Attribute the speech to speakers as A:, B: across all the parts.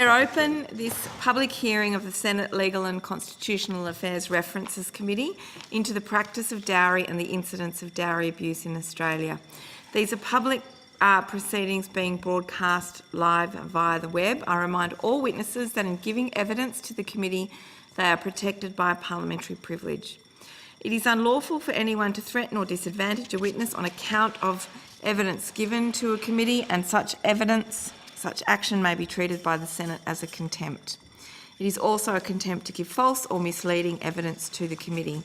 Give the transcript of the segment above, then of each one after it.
A: Open this public hearing of the Senate Legal and Constitutional Affairs References Committee into the practice of dowry and the incidence of dowry abuse in Australia. These are public proceedings being broadcast live via the web. I remind all witnesses that in giving evidence to the committee, they are protected by a parliamentary privilege. It is unlawful for anyone to threaten or disadvantage a witness on account of evidence given to a committee, and such action may be treated by the Senate as a contempt. It is also a contempt to give false or misleading evidence to the committee.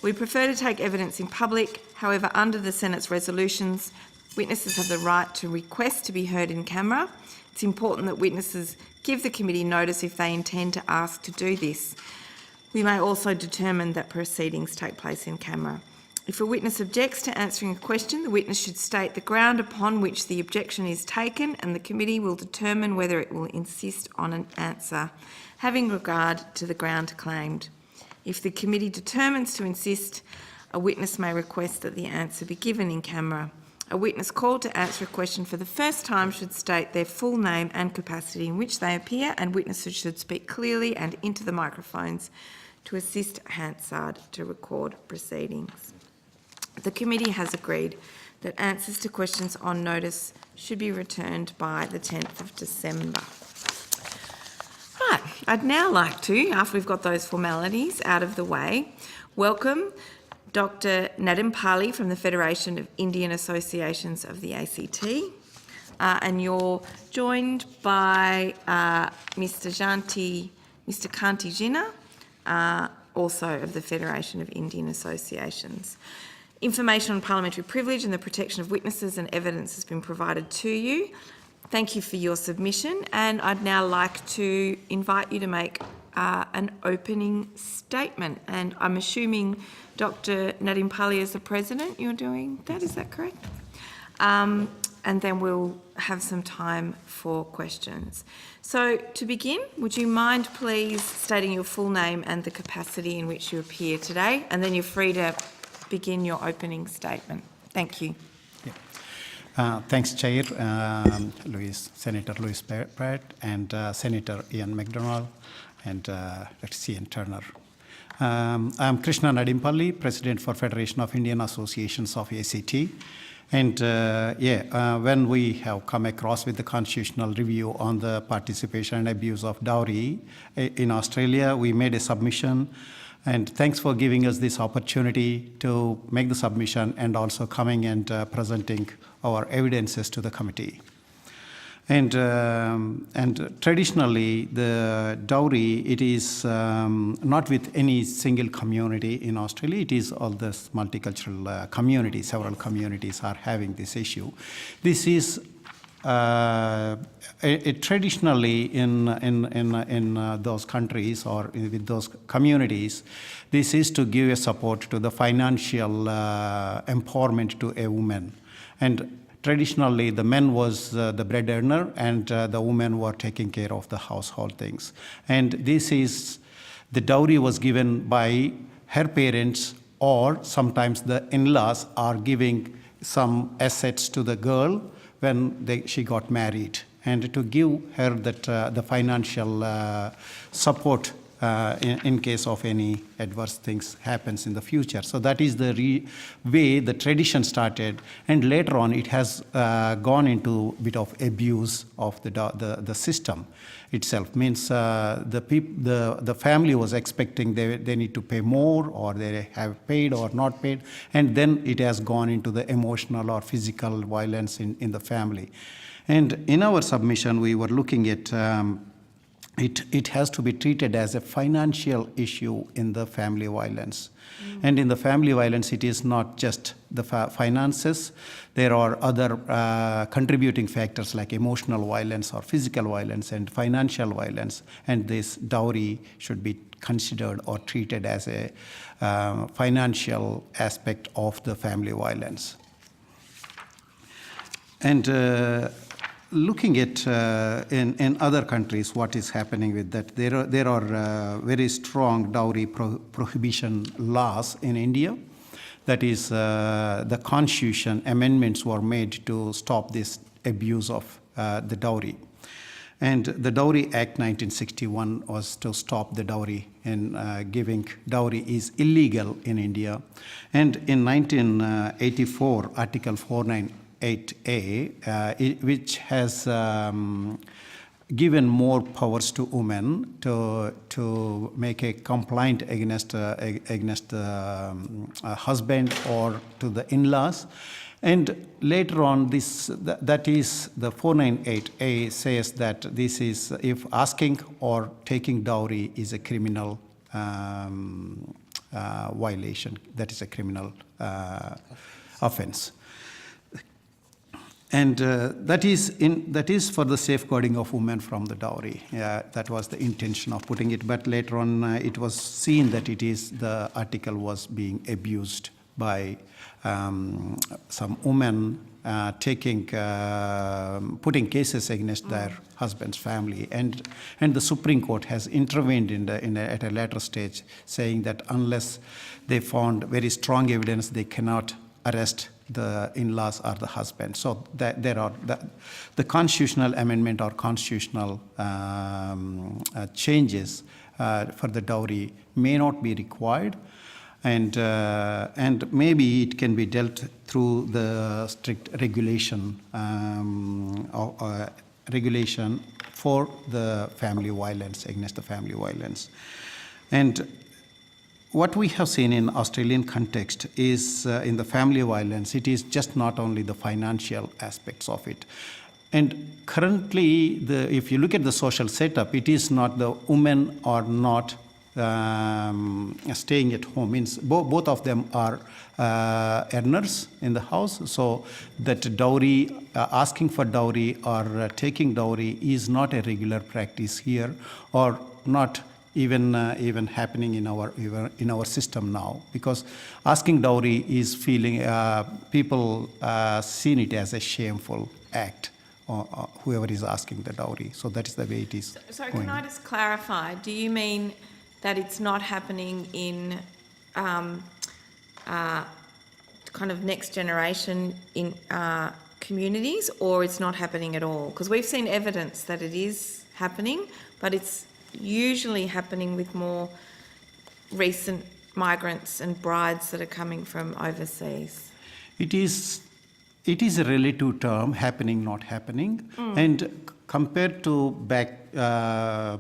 A: We prefer to take evidence in public. However, under the Senate's resolutions, witnesses have the right to request to be heard in camera. It's important that witnesses give the committee notice if they intend to ask to do this. We may also determine that proceedings take place in camera. If a witness objects to answering a question, the witness should state the ground upon which the objection is taken, and the committee will determine whether it will insist on an answer, having regard to the ground claimed. If the committee determines to insist, a witness may request that the answer be given in camera. A witness called to answer a question for the first time should state their full name and capacity in which they appear, and witnesses should speak clearly and into the microphones to assist Hansard to record proceedings. The committee has agreed that answers to questions on notice should be returned by the 10th of December. Right, I'd now like to, after we've got those formalities out of the way, welcome Dr. Nadim Pali from the Federation of Indian Associations of the ACT, and you're joined by Mr. Kanti Jinnah, also of the Federation of Indian Associations. Information on parliamentary privilege and the protection of witnesses and evidence has been provided to you. Thank you for your submission, and I'd now like to invite you to make an opening statement. And I'm assuming Dr. Nadim Pali is the President. You're doing that, is that correct? And then we'll have some time for questions. So to begin, would you mind please stating your full name and the capacity in which you appear today, and then you're free to begin your opening statement. Thank you.
B: Yeah. Thanks, Chair, Senator Louis Pratt, and Senator Ian MacDonald, and Ian Turner. I'm Krishna Nadim Pali, President for Federation of Indian Associations of ACT. And when we have come across with the constitutional review on the participation and abuse of dowry in Australia, we made a submission. And thanks for giving us this opportunity to make the submission and also coming and presenting our evidences to the committee. And traditionally, the dowry, it is not with any single community in Australia. It is all this multicultural communities. Several communities are having this issue. This is traditionally in those countries or with those communities, this is to give a support to the financial empowerment to a woman. And traditionally, the man was the bread earner, and the women were taking care of the household things. And this is, the dowry was given by her parents, or sometimes the in-laws are giving some assets to the girl when she got married, and to give her that the financial support in case of any adverse things happens in the future. So that is the way the tradition started, and later on it has gone into a bit of abuse of the system itself. Means the family was expecting they need to pay more, or they have paid or not paid, and then it has gone into the emotional or physical violence in the family. And in our submission, we were looking at it has to be treated as a financial issue in the family violence. And in the family violence, it is not just the finances. There are other contributing factors like emotional violence or physical violence and financial violence. And this dowry should be considered or treated as a financial aspect of the family violence. And looking at in other countries, what is happening with that, there are very strong dowry prohibition laws in India. That is, the constitution amendments were made to stop this abuse of the dowry. And the Dowry Act 1961 was to stop the dowry, and giving dowry is illegal in India. And in 1984, Article 498A, which has given more powers to women to make a complaint against a husband or to the in-laws. And later on, that is the 498A says that this is if asking or taking dowry is a criminal violation, that is a criminal offense. And that is for the safeguarding of women from the dowry. That was the intention of putting it. But later on, it was seen that the article was being abused by some women putting cases against their husband's family, and the Supreme Court has intervened at a later stage, saying that unless they found very strong evidence, they cannot arrest the in-laws or the husband. So there are the constitutional amendment or constitutional changes for the dowry may not be required. And maybe it can be dealt through the strict regulation for the family violence, against the family violence. And what we have seen in Australian context is in the family violence, it is just not only the financial aspects of it. And currently, if you look at the social setup, it is not the women are not staying at home. Means both of them are earners in the house, so that dowry, asking for dowry or taking dowry is not a regular practice here, or not even happening in our system now, because asking dowry is feeling people seen it as a shameful act. Whoever is asking the dowry, so that is the way it is.
A: Sorry, can I just clarify? Do you mean that it's not happening in kind of next generation in communities, or it's not happening at all? Because we've seen evidence that it is happening, but it's usually happening with more recent migrants and brides that are coming from overseas.
B: It is a relative term, happening, not happening. And compared to back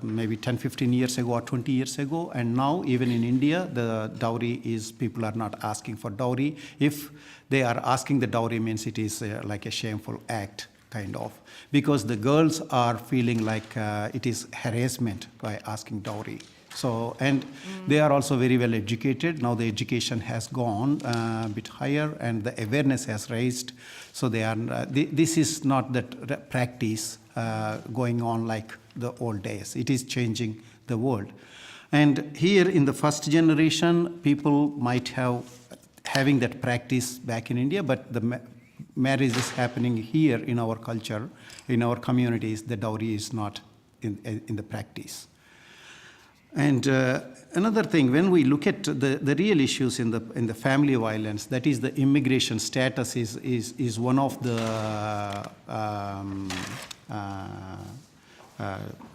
B: maybe 10, 15 years ago or 20 years ago, and now even in India, the dowry is, people are not asking for dowry. If they are asking the dowry, means it is like a shameful act, kind of, because the girls are feeling like it is harassment by asking dowry. So, and they are also very well educated. Now the education has gone a bit higher and the awareness has raised. So they are, this is not that practice going on like the old days. It is changing the world. And here in the first generation, people might having that practice back in India, but the marriage is happening here in our culture, in our communities. The dowry is not in the practice. And another thing, when we look at the real issues in the family violence, that is the immigration status is one of the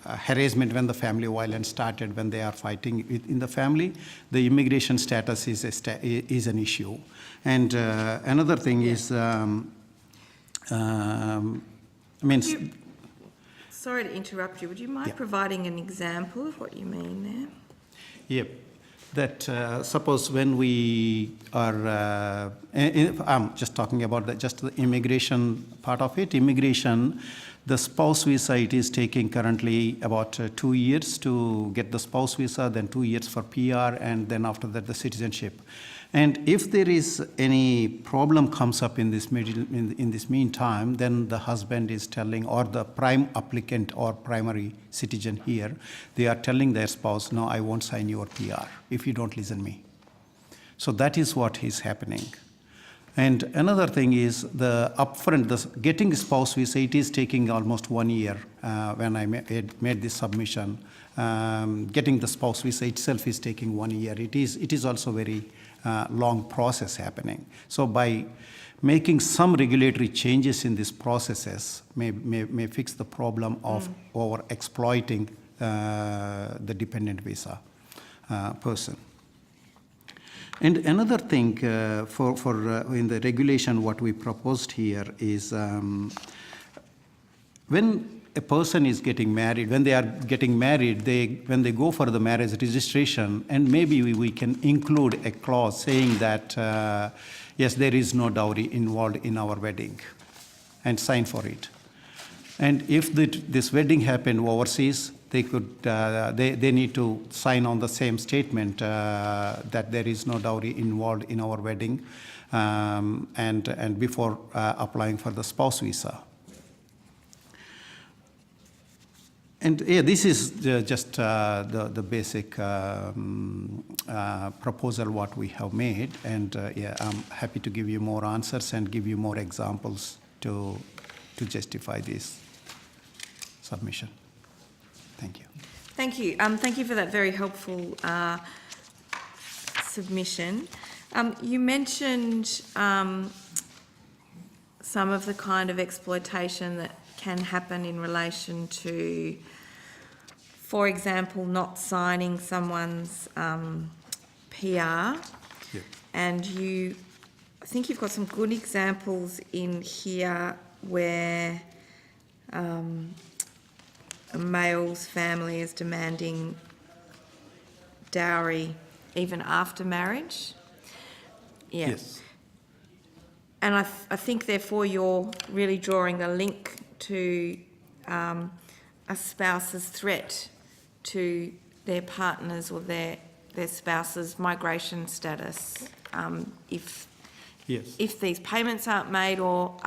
B: harassment when the family violence started, when they are fighting in the family. The immigration status is an issue. And another thing is,
A: Sorry to interrupt you. Would you mind providing an example of what you mean there?
B: Yep. That suppose when we are, I'm just talking about just the immigration part of it. Immigration, the spouse visa, it is taking currently about 2 years to get the spouse visa, then 2 years for PR, and then after that the citizenship. And if there is any problem comes up in this meantime, then the husband is telling, or the prime applicant or primary citizen here, they are telling their spouse, no, I won't sign your PR if you don't listen me. So that is what is happening. And another thing is the upfront, getting spouse visa, it is taking almost 1 year when I made this submission. Getting the spouse visa itself is taking 1 year. It is also very long process happening. So by making some regulatory changes in these processes may fix the problem of over exploiting the dependent visa person. And another thing in the regulation, what we proposed here is when a person is getting married, when they are getting married, when they go for the marriage registration, and maybe we can include a clause saying that, yes, there is no dowry involved in our wedding, and sign for it. And if this wedding happened overseas, they need to sign on the same statement that there is no dowry involved in our wedding, and before applying for the spouse visa. And yeah, this is just the basic proposal what we have made, and yeah, I'm happy to give you more answers and give you more examples to justify this submission. Thank you.
A: Thank you. Thank you for that very helpful submission. You mentioned some of the kind of exploitation that can happen in relation to, for example, not signing someone's PR.
B: Yeah.
A: And I think you've got some good examples in here where a male's family is demanding dowry even after marriage. Yeah.
B: Yes.
A: And I think, therefore, you're really drawing a link to a spouse's threat to their partner's or their spouse's migration status if these payments aren't made or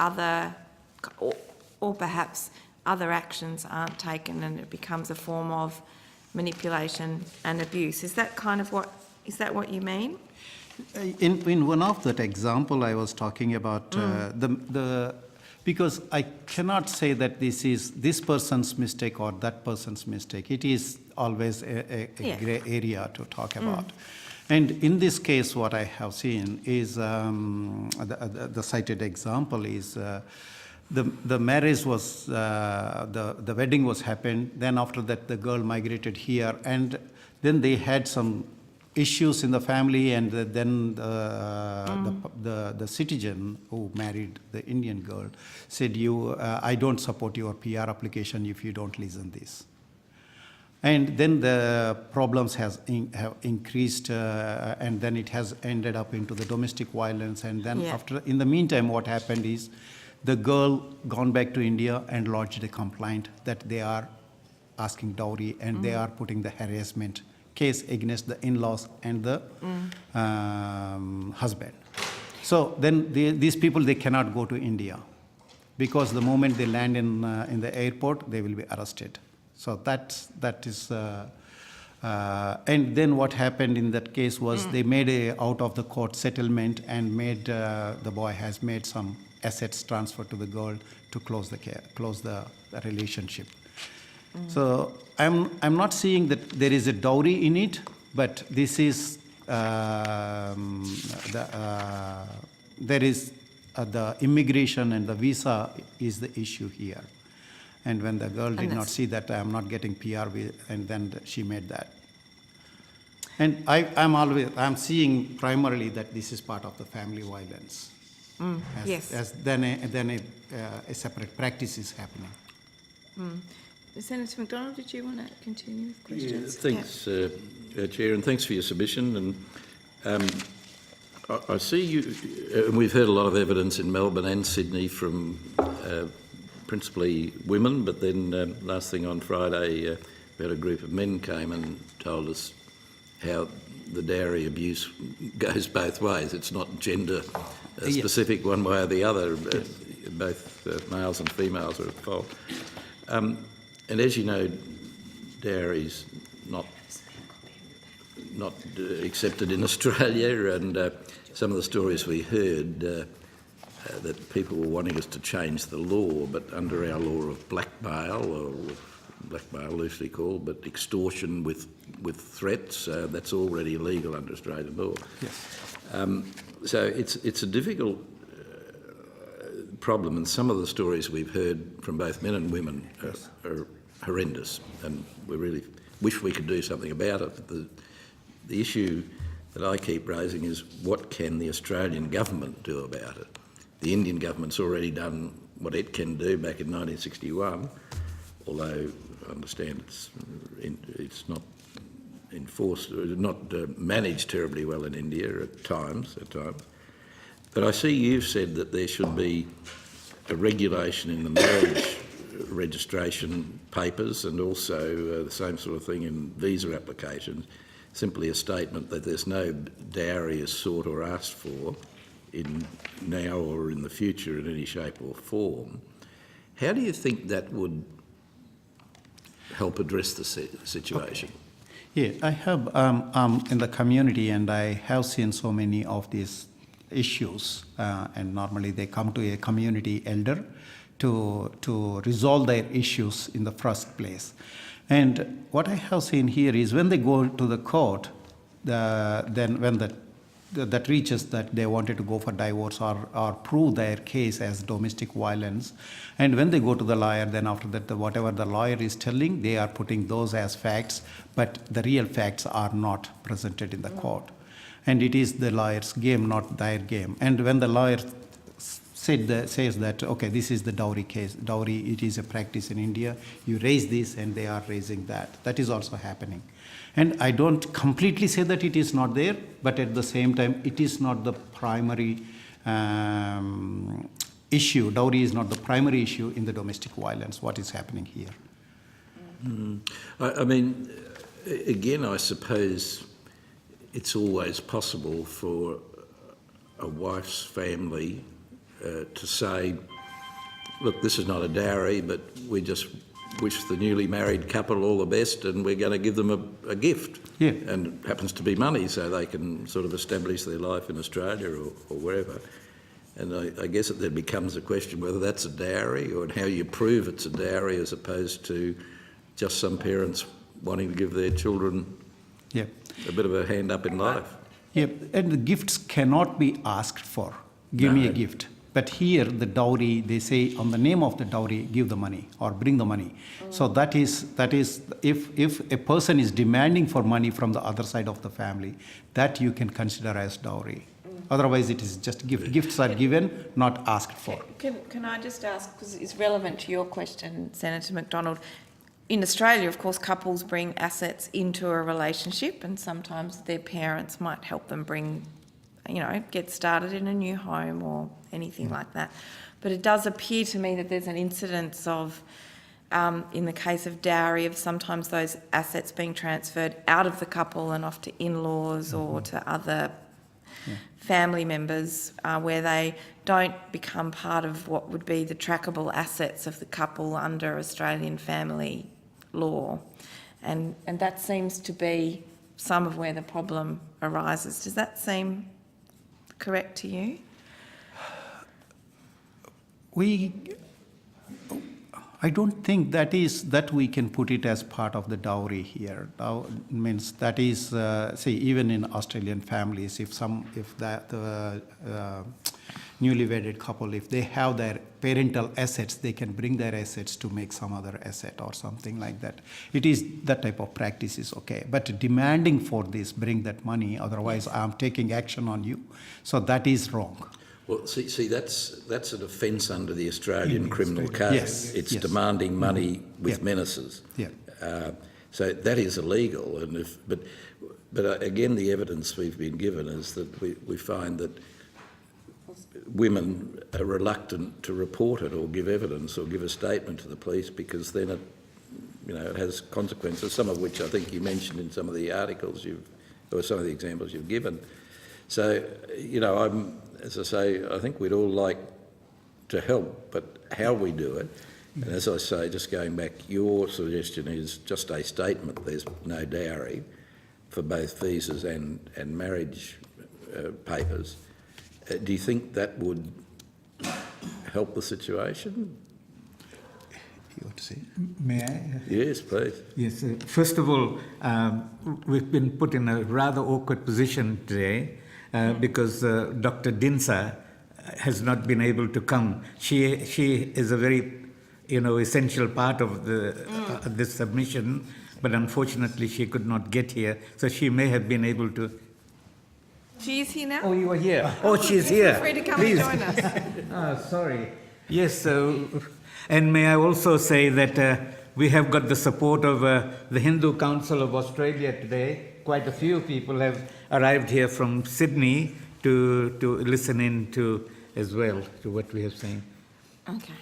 A: perhaps other actions aren't taken, and it becomes a form of manipulation and abuse. Is that what you mean?
B: In one of that example I was talking about, because I cannot say that this is this person's mistake or that person's mistake. It is always a grey area to talk about. And in this case, what I have seen is the cited example is the marriage was, the wedding was happened. Then after that, the girl migrated here, and then they had some issues in the family, and then the citizen who married the Indian girl said, I don't support your PR application if you don't listen this. And then the problems have increased, and then it has ended up into the domestic violence. And then in the meantime, what happened is the girl gone back to India and lodged a complaint that they are asking dowry, and they are putting the harassment case against the in-laws and the husband. So then these people, they cannot go to India, because the moment they land in the airport, they will be arrested. So that is, and then what happened in that case was they made a out of the court settlement, and the boy has made some assets transfer to the girl to close the relationship. So I'm not seeing that there is a dowry in it, but this is there is the immigration and the visa is the issue here. And when the girl did not see that I'm not getting PR, and then she made that. And I'm seeing primarily that this is part of the family violence. As then a separate practice is happening.
A: Senator McDonald, did you want to continue with questions?
C: Thanks, Chair, and thanks for your submission. And I see you, and we've heard a lot of evidence in Melbourne and Sydney from principally women, but then last thing on Friday, we had a group of men came and told us how the dowry abuse goes both ways. It's not gender specific one way or the other. Both males and females are at fault. And as you know, dowry's not accepted in Australia, and some of the stories we heard that people were wanting us to change the law, but under our law of blackmail or blackmail loosely called, but extortion with threats, that's already illegal under Australian law.
B: Yes.
C: So it's a difficult problem, and some of the stories we've heard from both men and women are horrendous, and we really wish we could do something about it. The issue that I keep raising is, what can the Australian government do about it? The Indian government's already done what it can do back in 1961, although I understand it's not enforced, not managed terribly well in India at times. But I see you've said that there should be a regulation in the marriage registration papers, and also the same sort of thing in visa applications, simply a statement that there's no dowry is sought or asked for in now or in the future in any shape or form. How do you think that would help address the situation?
B: Yeah, I have in the community, and I have seen so many of these issues, and normally they come to a community elder to resolve their issues in the first place. And what I have seen here is, when they go to the court, then when that reaches that they wanted to go for divorce or prove their case as domestic violence, and when they go to the lawyer, then after that, whatever the lawyer is telling, they are putting those as facts, but the real facts are not presented in the court. And it is the lawyer's game, not their game. And when the lawyer says that, okay, this is the dowry case. Dowry, it is a practice in India. You raise this and they are raising that. That is also happening. And I don't completely say that it is not there, but at the same time, it is not the primary issue. Dowry is not the primary issue in the domestic violence, what is happening here.
C: I mean, again, I suppose it's always possible for a wife's family to say, look, this is not a dowry, but we just wish the newly married couple all the best, and we're going to give them a gift.
B: Yeah.
C: And it happens to be money, so they can sort of establish their life in Australia or wherever. And I guess it then becomes a question whether that's a dowry, or how you prove it's a dowry, as opposed to just some parents wanting to give their children a bit of a hand up in life.
B: Yeah, and the gifts cannot be asked for. Give me a gift. But here, the dowry, they say on the name of the dowry, give the money or bring the money. So that is if a person is demanding for money from the other side of the family, that you can consider as dowry. Otherwise, it is just gift. Gifts are given, not asked for.
A: Can I just ask, because it's relevant to your question, Senator McDonald. In Australia, of course, couples bring assets into a relationship, and sometimes their parents might help them get started in a new home or anything like that. But it does appear to me that there's an incidence of, in the case of dowry, of sometimes those assets being transferred out of the couple and off to in-laws or to other family members, where they don't become part of what would be the trackable assets of the couple under Australian family law. And that seems to be some of where the problem arises. Does that seem correct to you?
B: I don't think that we can put it as part of the dowry here. Means that is, say, even in Australian families, if the newly wedded couple, if they have their parental assets, they can bring their assets to make some other asset or something like that. It is that type of practice is okay. But demanding for this, bring that money, otherwise I'm taking action on you. So that is wrong.
C: Well, see, that's an offence under the Australian Criminal Code.
B: Yes,
C: it's demanding money with menaces.
B: Yeah.
C: So that is illegal. And but again, the evidence we've been given is that we find that women are reluctant to report it or give evidence or give a statement to the police, because then it has consequences, some of which I think you mentioned in some of the articles or some of the examples you've given. So, as I say, I think we'd all like to help, but how we do it, and as I say, just going back, your suggestion is just a statement, there's no dowry for both visas and marriage papers. Do you think that would help the situation?
D: to say.
E: May I?
C: Yes, please.
E: Yes. First of all, we've been put in a rather awkward position today because Dr. Dinsa has not been able to come. She is a very, essential part of this submission, but unfortunately she could not get here. So she may have been able to.
A: She is here now?
E: Oh, you are here. Oh, she's here.
A: Feel free to come
E: Please.
A: and join us.
E: Sorry. Yes, so, and may I also say that we have got the support of the Hindu Council of Australia today. Quite a few people have arrived here from Sydney to listen in to as well to what we have saying.
A: Okay.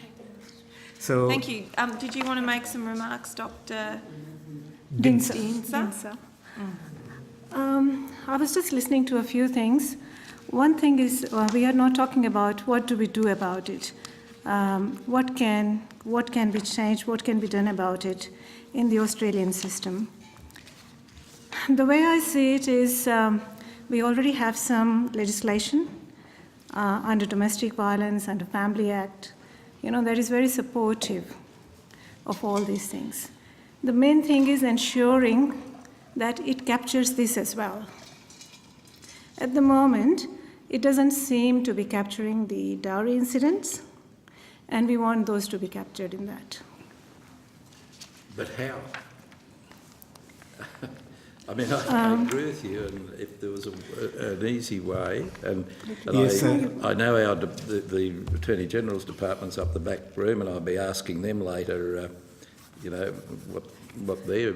E: So
A: Thank you. Did you want to make some remarks, Dr.
F: Dinsa. I was just listening to a few things. One thing is we are not talking about what do we do about it. What can be changed, what can be done about it in the Australian system. The way I see it is we already have some legislation under Domestic Violence, under Family Act, that is very supportive of all these things. The main thing is ensuring that it captures this as well. At the moment, it doesn't seem to be capturing the dowry incidents, and we want those to be captured in that.
C: But how? I mean, I agree with you, and if there was an easy way, and
E: Yes,
C: I know the Attorney General's department's up the back room, and I'll be asking them later, what they're...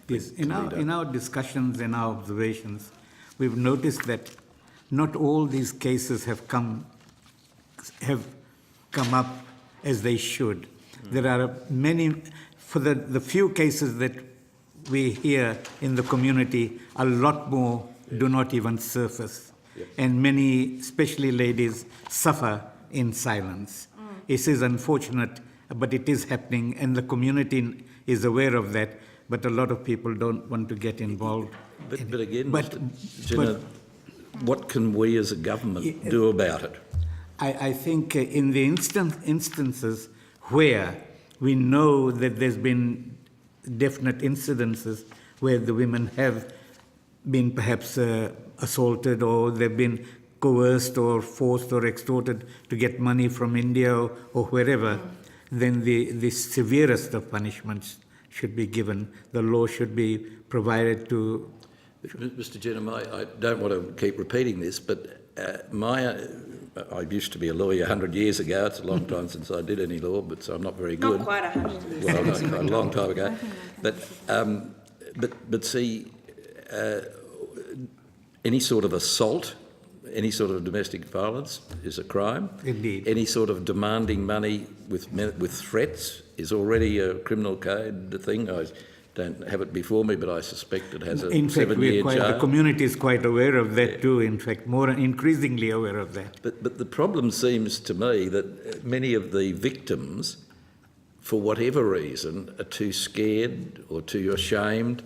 E: yes, in our discussions and our observations, we've noticed that not all these cases have come up as they should. There are many, for the few cases that we hear in the community, a lot more do not even surface.
C: Yep.
E: And many, especially ladies, suffer in silence. It is unfortunate, but it is happening, and the community is aware of that, but a lot of people don't want to get involved.
C: But again,
E: But-
C: Mr. Jenner, what can we as a government do about it?
E: I think in the instances where we know that there's been definite incidences where the women have been perhaps assaulted, or they've been coerced or forced or extorted to get money from India or wherever, then the severest of punishments should be given. The law should be provided to...
C: Mr. Jenner, I don't want to keep repeating this, but I used to be a lawyer 100 years ago. It's a long time since I did any law, but so I'm not very good.
A: Not quite 100 years.
C: Well, no, a long time ago. But see, any sort of assault, any sort of domestic violence is a crime.
E: Indeed.
C: Any sort of demanding money with threats is already a criminal code thing. I don't have it before me, but I suspect it has a 7-year jail.
E: The community is quite aware of that too, in fact, more increasingly aware of that.
C: But the problem seems to me that many of the victims, for whatever reason, are too scared or too ashamed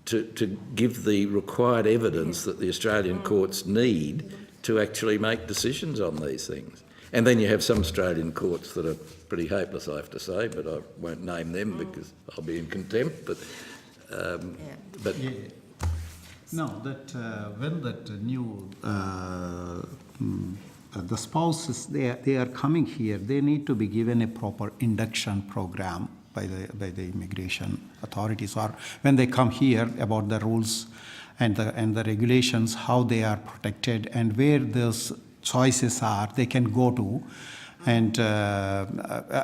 C: to give the required evidence that the Australian courts need to actually make decisions on these things. And then you have some Australian courts that are pretty hopeless, I have to say, but I won't name them because I'll be in contempt. But
B: No, that when that new the spouses they are coming here, they need to be given a proper induction program by the immigration authorities, or when they come here, about the rules and the regulations, how they are protected and where those choices are they can go to, and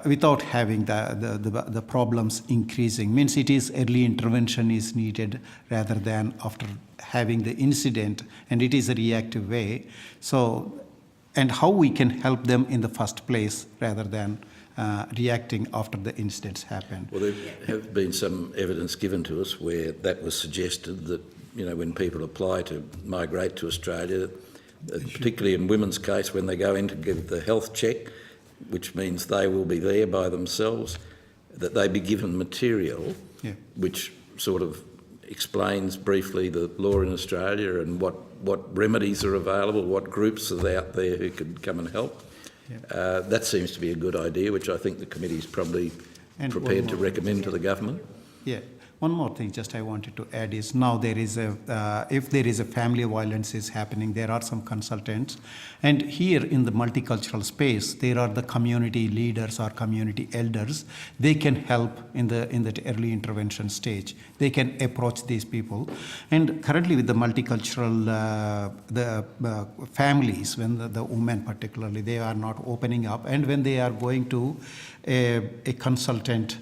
B: without having the problems increasing. Means it is early intervention is needed rather than after having the incident, and it is a reactive way. So, and how we can help them in the first place rather than reacting after the incidents happened.
C: Well, there have been some evidence given to us where that was suggested that, when people apply to migrate to Australia, particularly in women's case, when they go in to give the health check, which means they will be there by themselves, that they be given material which sort of explains briefly the law in Australia and what remedies are available, what groups are out there who could come and help. That seems to be a good idea, which I think the committee's probably
B: And
C: prepared to recommend to the government?
B: Yeah. One more thing just I wanted to add is now there is a, if there is a family violence is happening, there are some consultants. And here in the multicultural space, there are the community leaders or community elders. They can help in the early intervention stage. They can approach these people. And currently with the multicultural, families, when the women particularly, they are not opening up. And when they are going to a consultant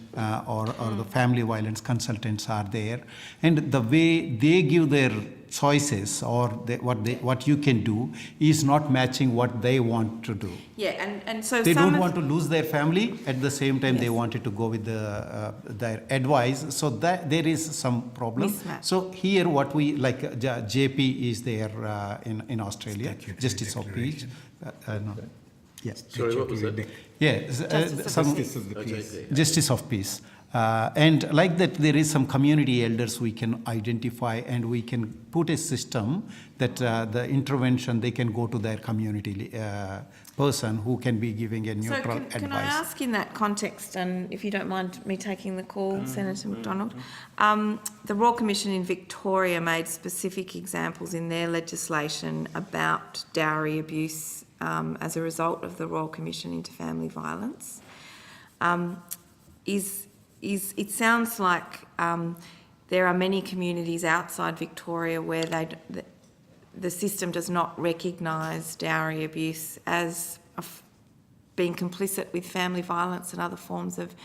B: or the family violence consultants are there, and the way they give their choices or what you can do is not matching what they want to do.
A: Yeah, and so
B: They
A: some
B: don't
A: of-
B: want to lose their family. At the same time, they
A: Yes.
B: wanted to go with their advice. So that there is some problem.
A: Mismatch.
B: So here, what we like, JP is there in Australia,
E: Statutory
B: Justice of Peace.
E: declaration.
B: No. Yes.
C: Sorry, what was that?
B: Yeah,
E: Justice of the peace.
B: Justice of Peace. And like that, there is some community elders we can identify, and we can put a system that the intervention, they can go to their community person who can be giving a neutral
A: So
B: advice.
A: can I ask in that context, and if you don't mind me taking the call, Senator McDonald, the Royal Commission in Victoria made specific examples in their legislation about dowry abuse as a result of the Royal Commission into Family Violence. It sounds like there are many communities outside Victoria where the system does not recognise dowry abuse as being complicit with family violence and other forms of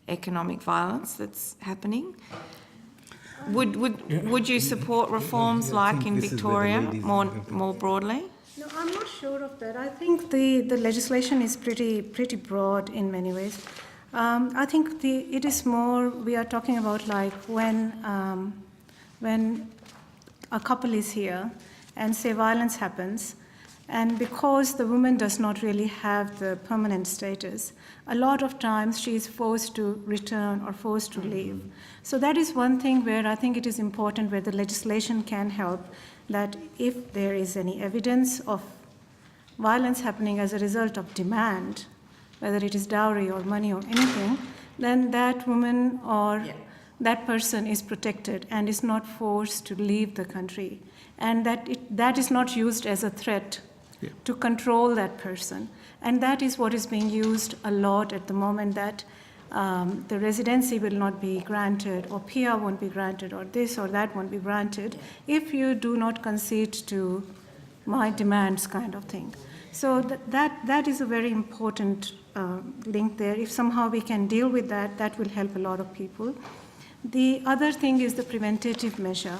A: economic violence that's happening. Would you support reforms like in
E: this is where the
A: Victoria
E: ladies-
A: more broadly?
F: No, I'm not sure of that. I think the legislation is pretty broad in many ways. I think it is more, we are talking about like when a couple is here and say violence happens, and because the woman does not really have the permanent status, a lot of times she is forced to return or forced to leave. So that is one thing where I think it is important, where the legislation can help, that if there is any evidence of violence happening as a result of demand, whether it is dowry or money or anything, then that woman or that person is protected and is not forced to leave the country. And that is not used as a threat to control that person. And that is what is being used a lot at the moment, that the residency will not be granted, or PR won't be granted, or this or that won't be granted, if you do not concede to my demands, kind of thing. So that is a very important link there. If somehow we can deal with that, that will help a lot of people. The other thing is the preventative measure.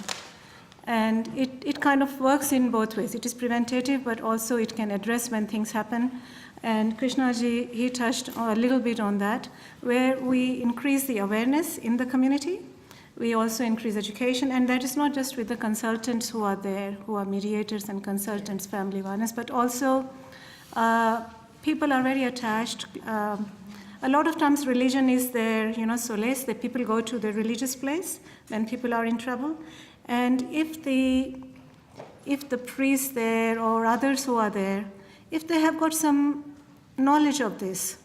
F: And it kind of works in both ways. It is preventative, but also it can address when things happen. And Krishnaji, he touched a little bit on that, where we increase the awareness in the community. We also increase education, and that is not just with the consultants who are there, who are mediators and consultants, family violence, but also people are very attached. A lot of times religion is their, solace, that people go to the religious place when people are in trouble. And if the priest there or others who are there, if they have got some knowledge of this,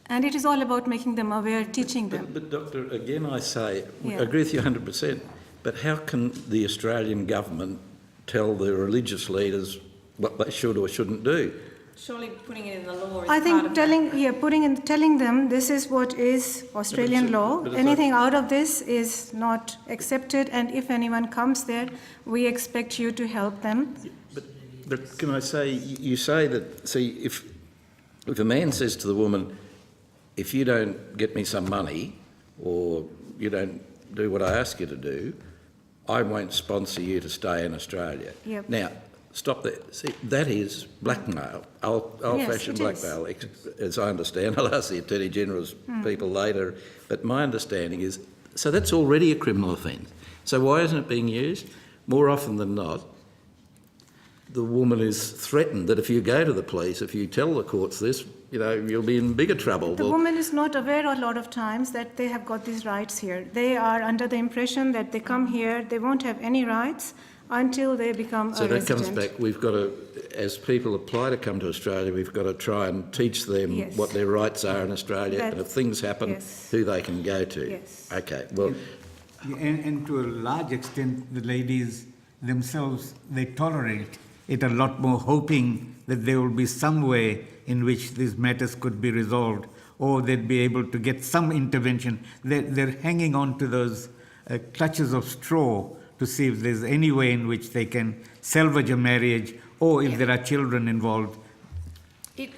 F: and it is all about making them aware, teaching them.
C: But Doctor, again I say,
F: Yeah.
C: I agree with you 100%, but how can the Australian government tell the religious leaders what they should or shouldn't do?
A: Surely putting it in the law is
F: I
A: part
F: think
A: of
F: telling them this is what is Australian law.
C: but it's
F: Anything out of this is not accepted, and if anyone comes there, we expect you to help them.
C: But can I say, you say that, see, if a man says to the woman, if you don't get me some money or you don't do what I ask you to do, I won't sponsor you to stay in Australia.
F: Yep.
C: Now, stop there. See, that is blackmail, old-fashioned
F: Yes, it
C: blackmail, as I understand. I'll ask the Attorney General's people later, but my understanding is, so that's already a criminal offence. So why isn't it being used? More often than not, the woman is threatened that if you go to the police, if you tell the courts this, you'll be in bigger trouble.
F: The
C: Well,
F: woman is not aware a lot of times that they have got these rights here. They are under the impression that they come here, they won't have any rights until they become
C: So
F: a
C: that
F: resident.
C: comes back, we've got to, as people apply to come to Australia, we've got to try and teach them
F: Yes.
C: what their rights are in Australia, and if things happen,
F: Yes.
C: who they can go to.
F: Yes.
C: Okay, well,
E: And to a large extent, the ladies themselves, they tolerate it a lot more, hoping that there will be some way in which these matters could be resolved, or they'd be able to get some intervention. They're hanging on to those clutches of straw to see if there's any way in which they can salvage a marriage, or if there are children involved.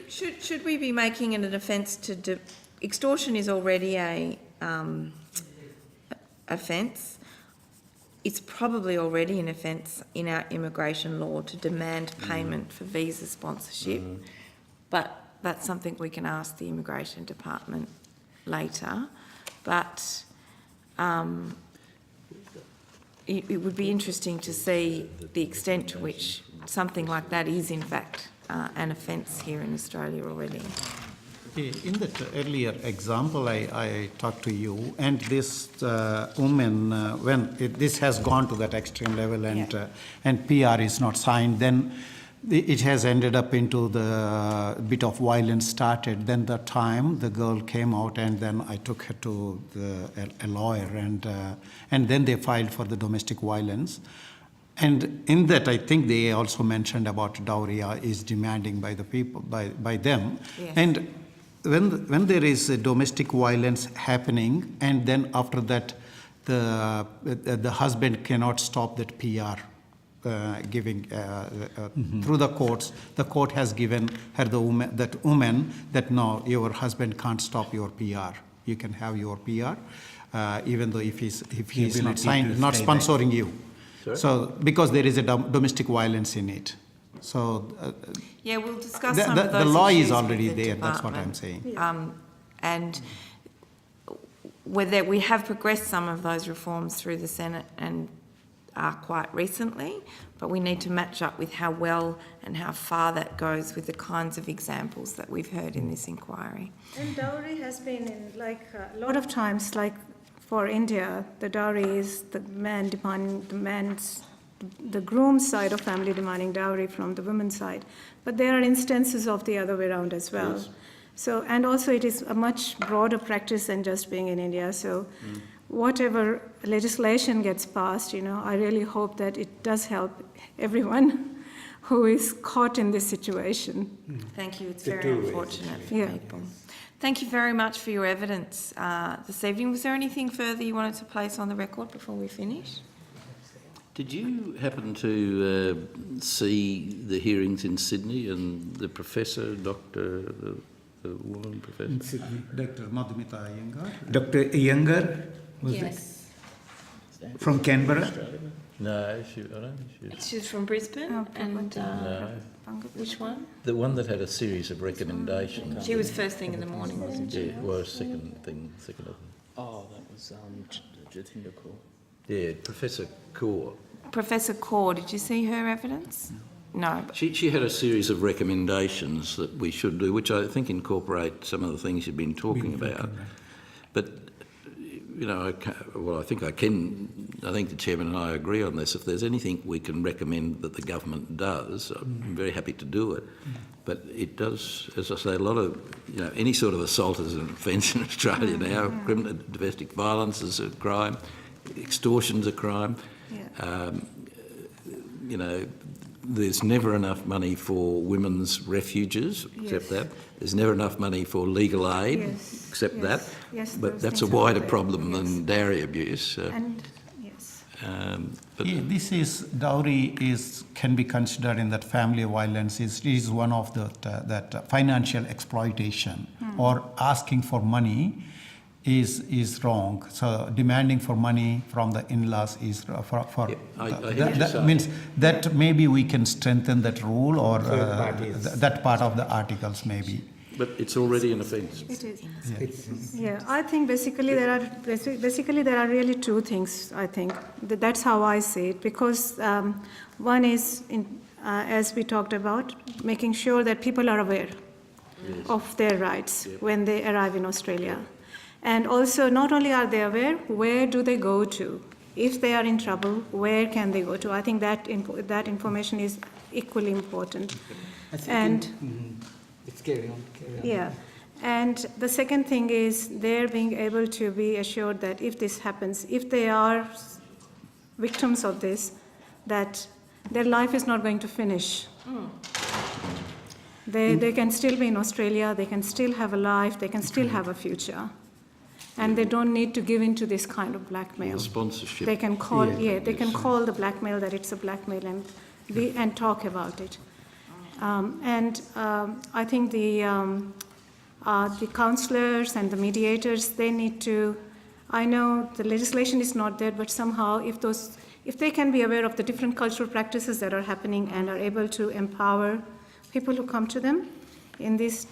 A: Should we be making it an offence to extortion is already a offence. It's probably already an offence in our immigration law to demand payment for visa sponsorship, but that's something we can ask the Immigration Department later. But it would be interesting to see the extent to which something like that is in fact an offence here in Australia already.
B: In that earlier example I talked to you, and this woman, this has gone to that extreme level and PR is not signed, then it has ended up into the bit of violence started. Then the time the girl came out, and then I took her to a lawyer, and then they filed for the domestic violence. And in that, I think they also mentioned about dowry is demanding by the people, by them.
A: Yes.
B: And when there is a domestic violence happening, and then after that, the husband cannot stop that PR giving through the courts. The court has given her that woman that no, your husband can't stop your PR. You can have your PR, even though if he's not signed, not sponsoring you.
C: Sorry?
B: So because there is a domestic violence in it. So
A: Yeah, we'll discuss some of those
B: the law
A: issues
B: is
A: with
B: already
A: the
B: there. That's what
A: department.
B: I'm saying.
A: And whether we have progressed some of those reforms through the Senate and quite recently, but we need to match up with how well and how far that goes with the kinds of examples that we've heard in this inquiry.
F: And dowry has been in, a lot of times, like for India, the dowry is the man demanding the groom's side of family demanding dowry from the woman's side. But there are instances of the other way around as well.
C: Yes.
F: So, and also it is a much broader practice than just being in India. So whatever legislation gets passed, I really hope that it does help everyone who is caught in this situation.
A: Thank you. It's
E: The
A: very
E: two ways,
A: unfortunate for
F: yeah.
A: people. Thank you very much for your evidence this evening. Was there anything further you wanted to place on the record before we finish?
C: did you happen to see the hearings in Sydney and the professor, the woman professor?
B: Dr. Madhumita Iyengar.
E: Dr. Iyengar, was it?
A: Yes.
E: From Canberra?
C: No, I don't think she.
A: She's from Brisbane.
F: Oh,
A: And
C: No,
A: which one?
C: the one that had a series of recommendations.
A: She was first thing in the morning, wasn't she?
C: Yeah, well, second of them.
D: Oh, that was Jatinder Kaur.
C: Yeah, Professor Kaur.
A: Professor Kaur, did you see her evidence? No. But
C: She had a series of recommendations that we should do, which I think incorporate some of the things you've been talking about. But, I think the Chairman and I agree on this. If there's anything we can recommend that the government does, I'm very happy to do it. But it does, as I say, a lot of, any sort of assault is an offence in Australia now. Criminal domestic violence is a crime. Extortion's a crime. There's never enough money for women's refuges, except that. There's never enough money for legal aid, except that.
F: Yes,
C: But
F: those
C: that's a
F: things are
C: wider
F: there.
C: problem
F: Yes.
C: than dowry abuse.
F: And yes.
C: But
B: Dowry can be considered in that family violence is one of that financial exploitation or asking for money is wrong. So demanding for money from the in-laws is
C: I hear what you're
B: that
C: saying.
B: means that maybe we can strengthen that rule or that part of the articles maybe.
C: But it's already an offence.
F: It is. Yeah, I think basically there are really two things. I think that's how I see it, because one is as we talked about, making sure that people are aware of their rights when they arrive in Australia, and also not only are they aware, where do they go to If they are in trouble, where can they go to? I think that information is equally important.
E: I think
F: And
E: it's carry on.
F: yeah, and the second thing is they're being able to be assured that if this happens, if they are victims of this, that their life is not going to finish. They can still be in Australia, they can still have a life, they can still have a future. And they don't need to give in to this kind of blackmail.
C: The sponsorship.
F: They can call, they can call the blackmail that it's a blackmail and talk about it. I think the counsellors and the mediators, they need to, I know the legislation is not there, but somehow if they can be aware of the different cultural practices that are happening and are able to empower people who come to them in these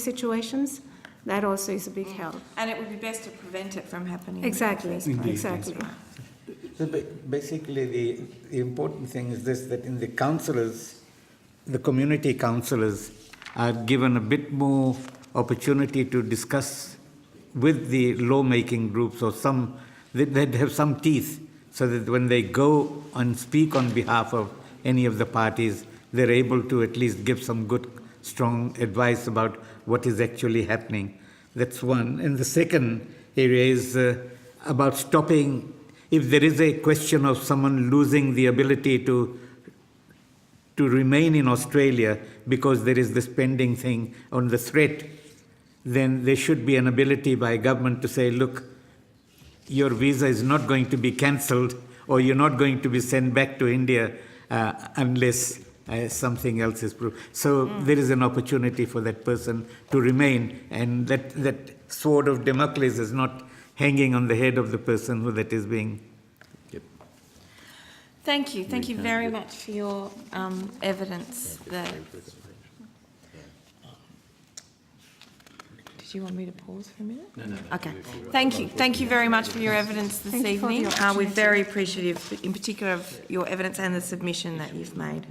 F: situations, that also is a big help.
A: And it would be best to prevent it from happening.
F: Exactly,
A: in the first place.
F: exactly.
E: So basically, the important thing is this, that in the councillors, the community councillors are given a bit more opportunity to discuss with the lawmaking groups or that have some teeth, so that when they go and speak on behalf of any of the parties, they're able to at least give some good, strong advice about what is actually happening. That's one. And the second area is about stopping, if there is a question of someone losing the ability to remain in Australia because there is this pending thing on the threat, then there should be an ability by government to say, look, your visa is not going to be cancelled, or you're not going to be sent back to India unless something else is proved. So there is an opportunity for that person to remain, and that sword of Damocles is not hanging on the head of the person who that is being.
C: Yep.
A: Thank you. Thank you very much for your evidence there. Did you want me to pause for a minute? No. Okay. Thank you. Thank you very much for your evidence this
F: Thank you for the
A: evening. We're
F: opportunity.
A: very appreciative, in particular, of your evidence and the submission that you've made.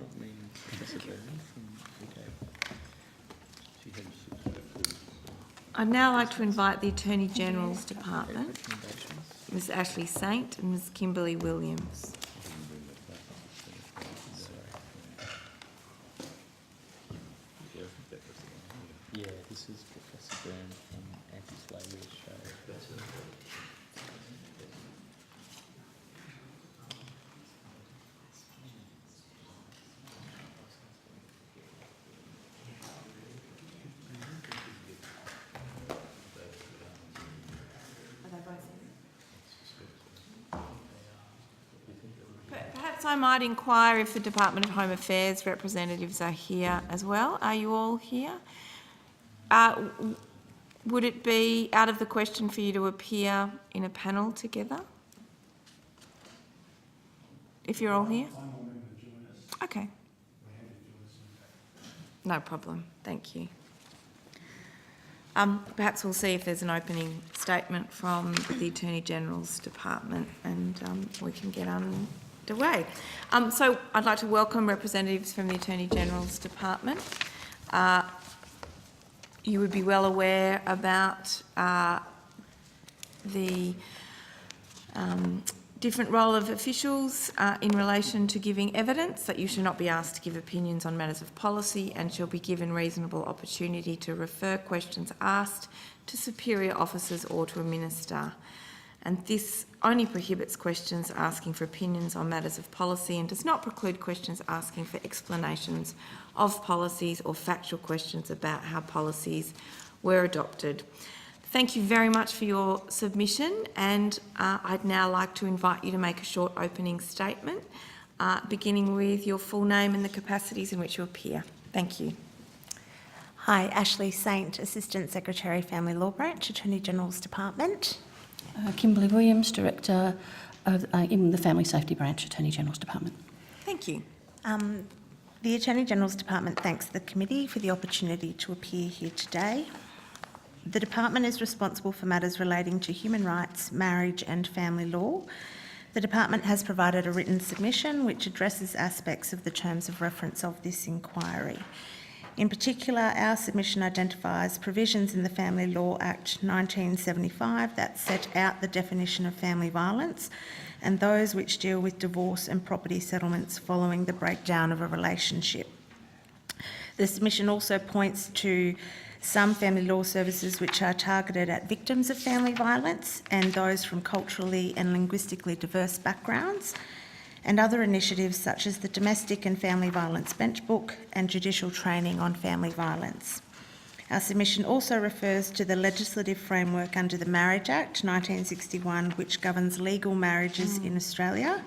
A: I'd now like to invite the Attorney General's Department, Ms Ashley Saint and Ms Kimberly Williams.
D: Yeah, this is Professor Brown from Anti-Slavery Australia.
A: Perhaps I might inquire if the Department of Home Affairs representatives are here as well. Are you all here? Would it be out of the question for you to appear in a panel together? If you're all here? Okay. No problem. Thank you. Perhaps we'll see if there's an opening statement from the Attorney General's Department, and we can get underway. So I'd like to welcome representatives from the Attorney General's Department. You would be well aware about the different role of officials in relation to giving evidence, that you should not be asked to give opinions on matters of policy and shall be given reasonable opportunity to refer questions asked to superior officers or to a minister. And this only prohibits questions asking for opinions on matters of policy and does not preclude questions asking for explanations of policies or factual questions about how policies were adopted. Thank you very much for your submission, and I'd now like to invite you to make a short opening statement, beginning with your full name and the capacities in which you appear. Thank you.
G: Hi, Ashley Saint, Assistant Secretary, Family Law Branch, Attorney General's Department.
H: Kimberly Williams, Director in the Family Safety Branch, Attorney General's Department.
A: Thank you.
G: The Attorney General's Department thanks the committee for the opportunity to appear here today. The department is responsible for matters relating to human rights, marriage and family law. The department has provided a written submission which addresses aspects of the terms of reference of this inquiry. In particular, our submission identifies provisions in the Family Law Act 1975 that set out the definition of family violence and those which deal with divorce and property settlements following the breakdown of a relationship. The submission also points to some family law services which are targeted at victims of family violence and those from culturally and linguistically diverse backgrounds, and other initiatives such as the Domestic and Family Violence Bench Book and judicial training on family violence. Our submission also refers to the legislative framework under the Marriage Act 1961, which governs legal marriages in Australia,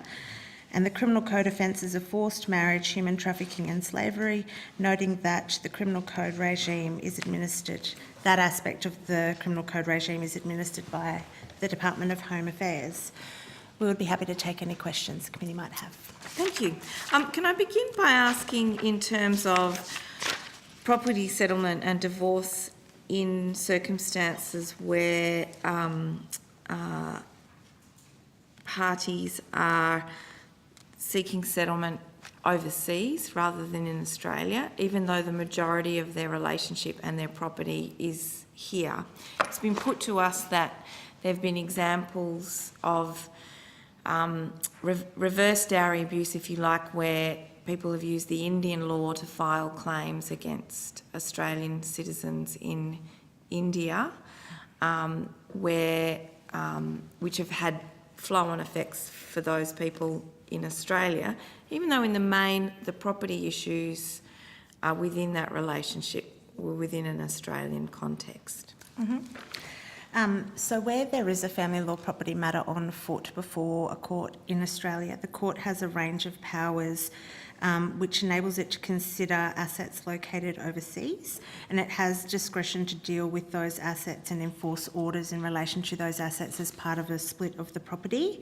G: and the Criminal Code offences of forced marriage, human trafficking and slavery, noting that the Criminal Code regime is administered, that aspect of the Criminal Code regime is administered by the Department of Home Affairs. We would be happy to take any questions the committee might have.
A: Thank you. Can I begin by asking, in terms of property settlement and divorce in circumstances where parties are seeking settlement overseas rather than in Australia, even though the majority of their relationship and their property is here. It's been put to us that there have been examples of reverse dowry abuse, if you like, where people have used the Indian law to file claims against Australian citizens in India, which have had flow-on effects for those people in Australia, even though in the main the property issues within that relationship were within an Australian context.
G: So where there is a family law property matter on foot before a court in Australia, the court has a range of powers which enables it to consider assets located overseas, and it has discretion to deal with those assets and enforce orders in relation to those assets as part of a split of the property.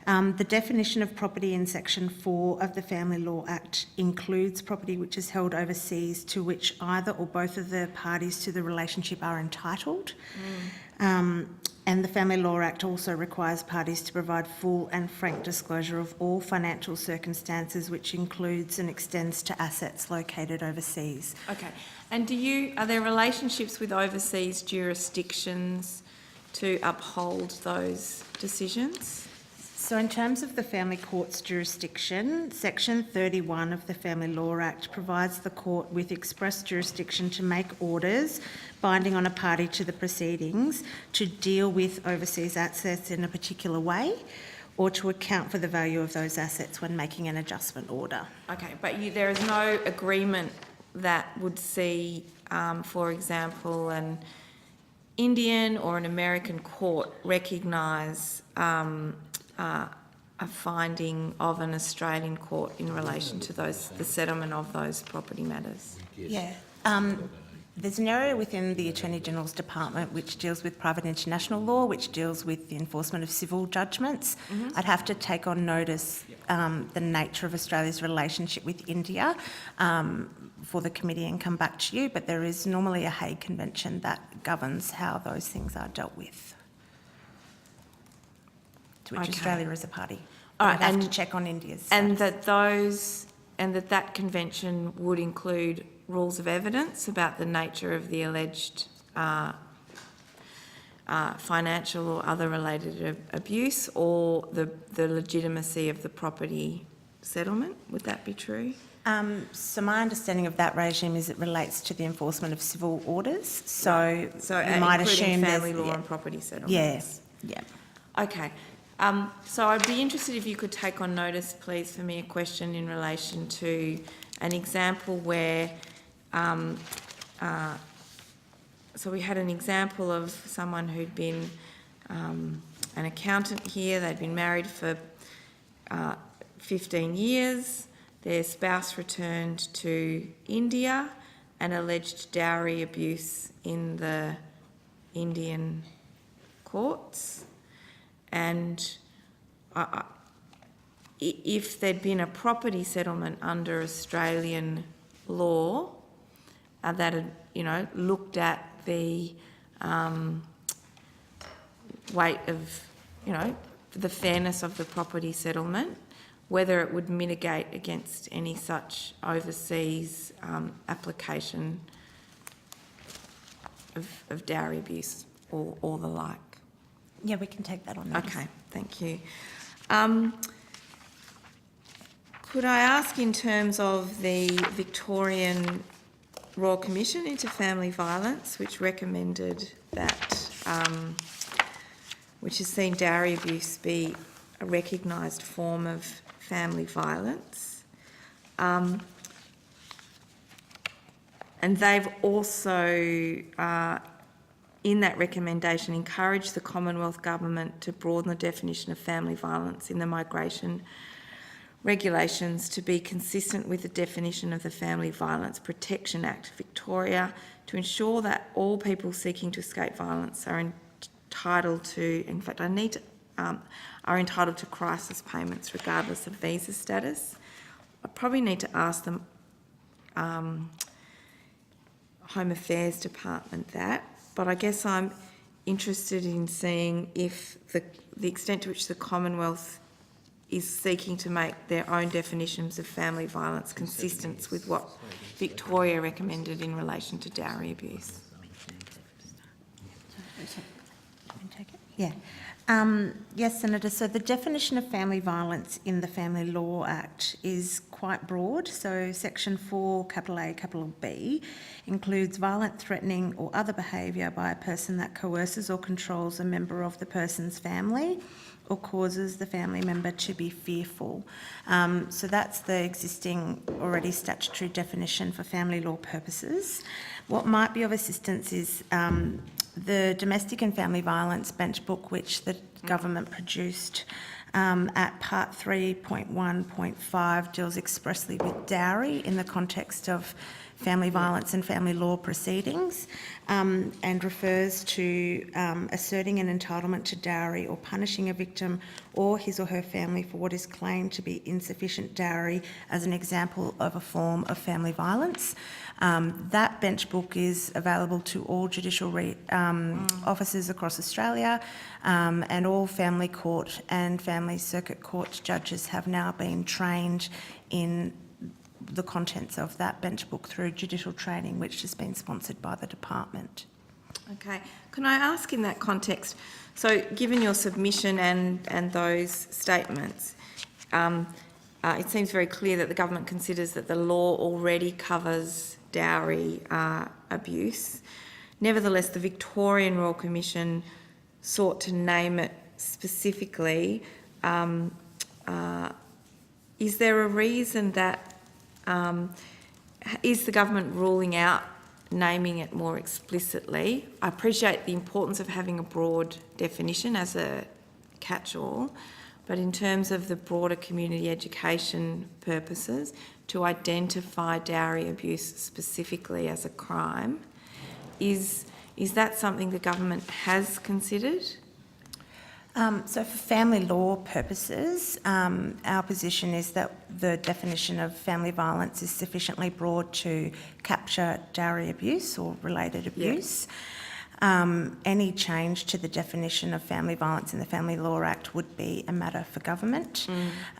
G: The definition of property in Section 4 of the Family Law Act includes property which is held overseas to which either or both of the parties to the relationship are entitled. And the Family Law Act also requires parties to provide full and frank disclosure of all financial circumstances, which includes and extends to assets located overseas.
A: Okay. And are there relationships with overseas jurisdictions to uphold those decisions?
G: So in terms of the Family Court's jurisdiction, Section 31 of the Family Law Act provides the court with express jurisdiction to make orders binding on a party to the proceedings to deal with overseas assets in a particular way or to account for the value of those assets when making an adjustment order.
A: Okay, but there is no agreement that would see, for example, an Indian or an American court recognise a finding of an Australian court in relation to the settlement of those property matters?
G: Yeah. There's an area within the Attorney General's Department which deals with private international law, which deals with the enforcement of civil judgments. I'd have to take on notice the nature of Australia's relationship with India for the committee and come back to you, but there is normally a Hague Convention that governs how those things are dealt with, to which Australia is a party.
A: All right,
G: I'd have to check on India's
A: status. And that convention would include rules of evidence about the nature of the alleged financial or other related abuse, or the legitimacy of the property settlement. Would that be true?
G: So my understanding of that regime is it relates to the enforcement of civil orders. So you might assume
A: family law and property settlements.
G: Yes. Yeah.
A: Okay. So I'd be interested if you could take on notice, please, for me a question in relation to an example where, so we had an example of someone who'd been an accountant here, they'd been married for 15 years, their spouse returned to India and alleged dowry abuse in the Indian courts. And if there'd been a property settlement under Australian law that had, looked at the weight of, the fairness of the property settlement, whether it would mitigate against any such overseas application of dowry abuse or the like.
G: Yeah, we can take that on notice.
A: Okay, thank you. Could I ask, in terms of the Victorian Royal Commission into Family Violence, which recommended that, which has seen dowry abuse be a recognised form of family violence, and they've also, in that recommendation, encouraged the Commonwealth Government to broaden the definition of family violence in the migration regulations to be consistent with the definition of the Family Violence Protection Act Victoria, to ensure that all people seeking to escape violence are entitled to, in fact, are entitled to crisis payments regardless of visa status. I probably need to ask the Home Affairs Department that, but I guess I'm interested in seeing if the extent to which the Commonwealth is seeking to make their own definitions of family violence consistent with what Victoria recommended in relation to dowry abuse.
G: Yeah. Yes, Senator. So the definition of family violence in the Family Law Act is quite broad. So Section 4, capital A, capital B, includes violent, threatening or other behaviour by a person that coerces or controls a member of the person's family or causes the family member to be fearful. So that's the existing already statutory definition for family law purposes. What might be of assistance is the Domestic and Family Violence Bench Book, which the government produced at Part 3.1.5, deals expressly with dowry in the context of family violence and family law proceedings, and refers to asserting an entitlement to dowry or punishing a victim or his or her family for what is claimed to be insufficient dowry as an example of a form of family violence. That bench book is available to all judicial officers across Australia, and all family court and family circuit court judges have now been trained in the contents of that bench book through judicial training, which has been sponsored by the department.
A: Okay. Can I ask, in that context, so given your submission and those statements, it seems very clear that the government considers that the law already covers dowry abuse. Nevertheless, the Victorian Royal Commission sought to name it specifically. Is there a reason that is the government ruling out naming it more explicitly? I appreciate the importance of having a broad definition as a catch-all, but in terms of the broader community education purposes, to identify dowry abuse specifically as a crime, is that something the government has considered?
G: So for family law purposes, our position is that the definition of family violence is sufficiently broad to capture dowry abuse or related abuse. Any change to the definition of family violence in the Family Law Act would be a matter for government.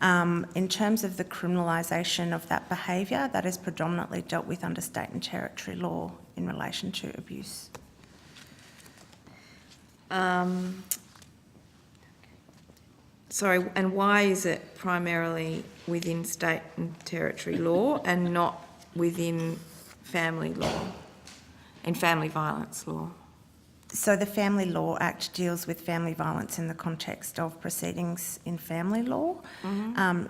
G: In terms of the criminalisation of that behaviour, that is predominantly dealt with under state and territory law in relation to abuse.
A: Sorry, and why is it primarily within state and territory law and not within family law and family violence law?
G: So the Family Law Act deals with family violence in the context of proceedings in family law.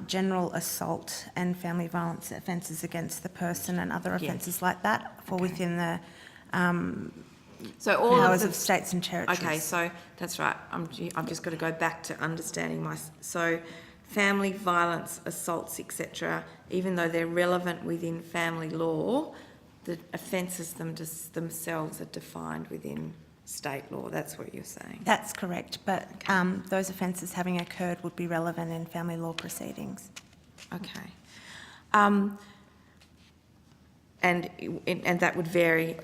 G: General assault and family violence offences against the person and other offences like that fall within the
A: so all
G: powers
A: of
G: of states and territories.
A: Okay, so that's right. I've just got to go back to understanding so family violence, assaults, etc., even though they're relevant within family law, the offences themselves are defined within state law. That's what you're saying?
G: That's correct, but those offences having occurred would be relevant in family law proceedings.
A: Okay. And that would vary.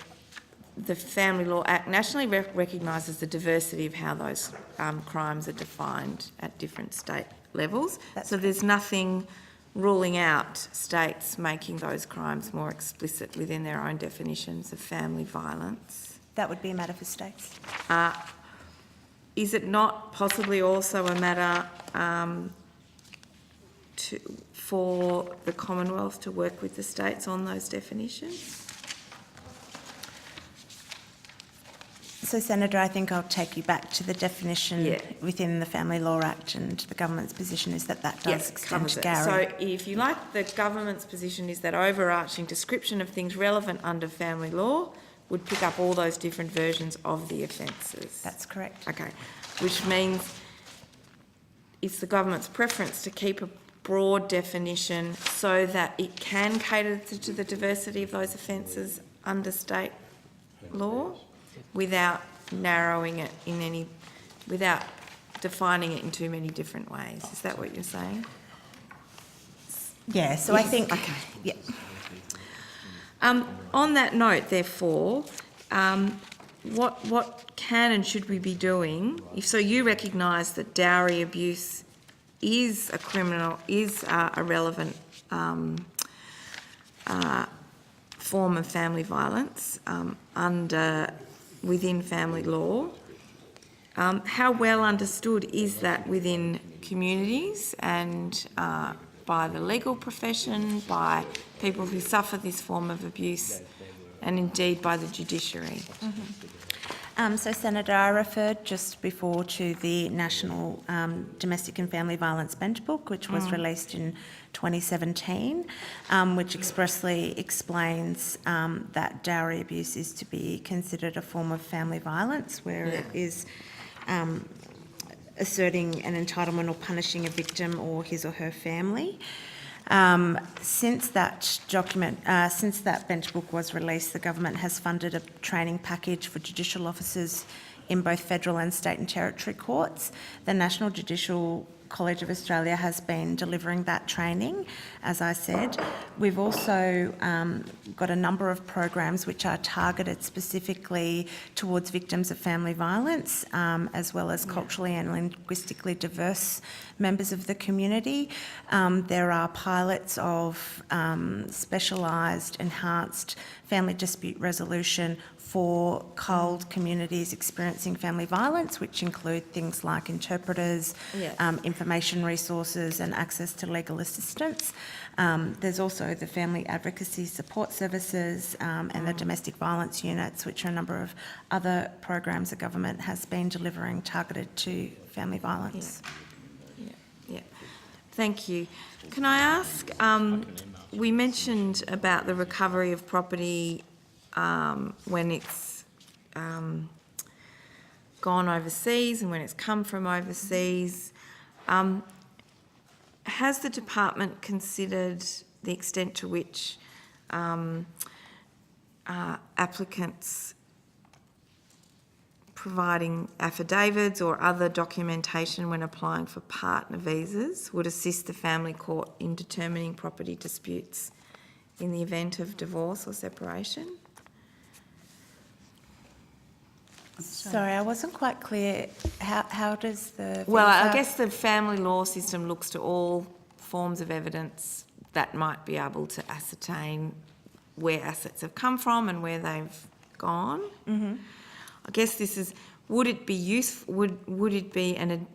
A: The Family Law Act nationally recognises the diversity of how those crimes are defined at different state levels.
G: That's
A: so there's nothing ruling out states making those crimes more explicit within their own definitions of family violence.
G: That would be a matter for states.
A: Is it not possibly also a matter for the Commonwealth to work with the states on those definitions?
G: So, Senator, I think I'll take you back to the definition within the Family Law Act, and the government's position is that does extend to Dowry.
A: So, if you like, the government's position is that overarching description of things relevant under family law would pick up all those different versions of the offences.
G: That's correct.
A: Okay, which means it's the government's preference to keep a broad definition so that it can cater to the diversity of those offences under state law without narrowing it without defining it in too many different ways. Is that what you're saying?
G: Yeah, so
A: Yes.
G: I think...
A: Okay.
G: Yeah.
A: On that note, therefore, what can and should we be doing? If so, you recognise that dowry abuse is a relevant form of family violence within family law. How well understood is that within communities and by the legal profession, by people who suffer this form of abuse, and indeed by the judiciary?
G: So, Senator, I referred just before to the National Domestic and Family Violence Bench Book, which was released in 2017, which expressly explains that dowry abuse is to be considered a form of family violence, where it is asserting an entitlement or punishing a victim or his or her family. Since that bench book was released, the government has funded a training package for judicial officers in both federal and state and territory courts. The National Judicial College of Australia has been delivering that training, as I said. We've also got a number of programs which are targeted specifically towards victims of family violence, as well as culturally and linguistically diverse members of the community. There are pilots of specialised, enhanced family dispute resolution for CALD communities experiencing family violence, which include things like interpreters, information resources and access to legal assistance. There's also the family advocacy support services and the domestic violence units, which are a number of other programs the government has been delivering targeted to family violence.
A: Yeah. Thank you. Can I ask, we mentioned about the recovery of property when it's gone overseas and when it's come from overseas. Has the department considered the extent to which applicants providing affidavits or other documentation when applying for partner visas would assist the family court in determining property disputes in the event of divorce or separation?
G: Sorry, I wasn't quite clear. How does the...
A: Well, I guess the family law system looks to all forms of evidence that might be able to ascertain where assets have come from and where they've gone. Mm-hmm. I guess this is, would it be useful, would it be an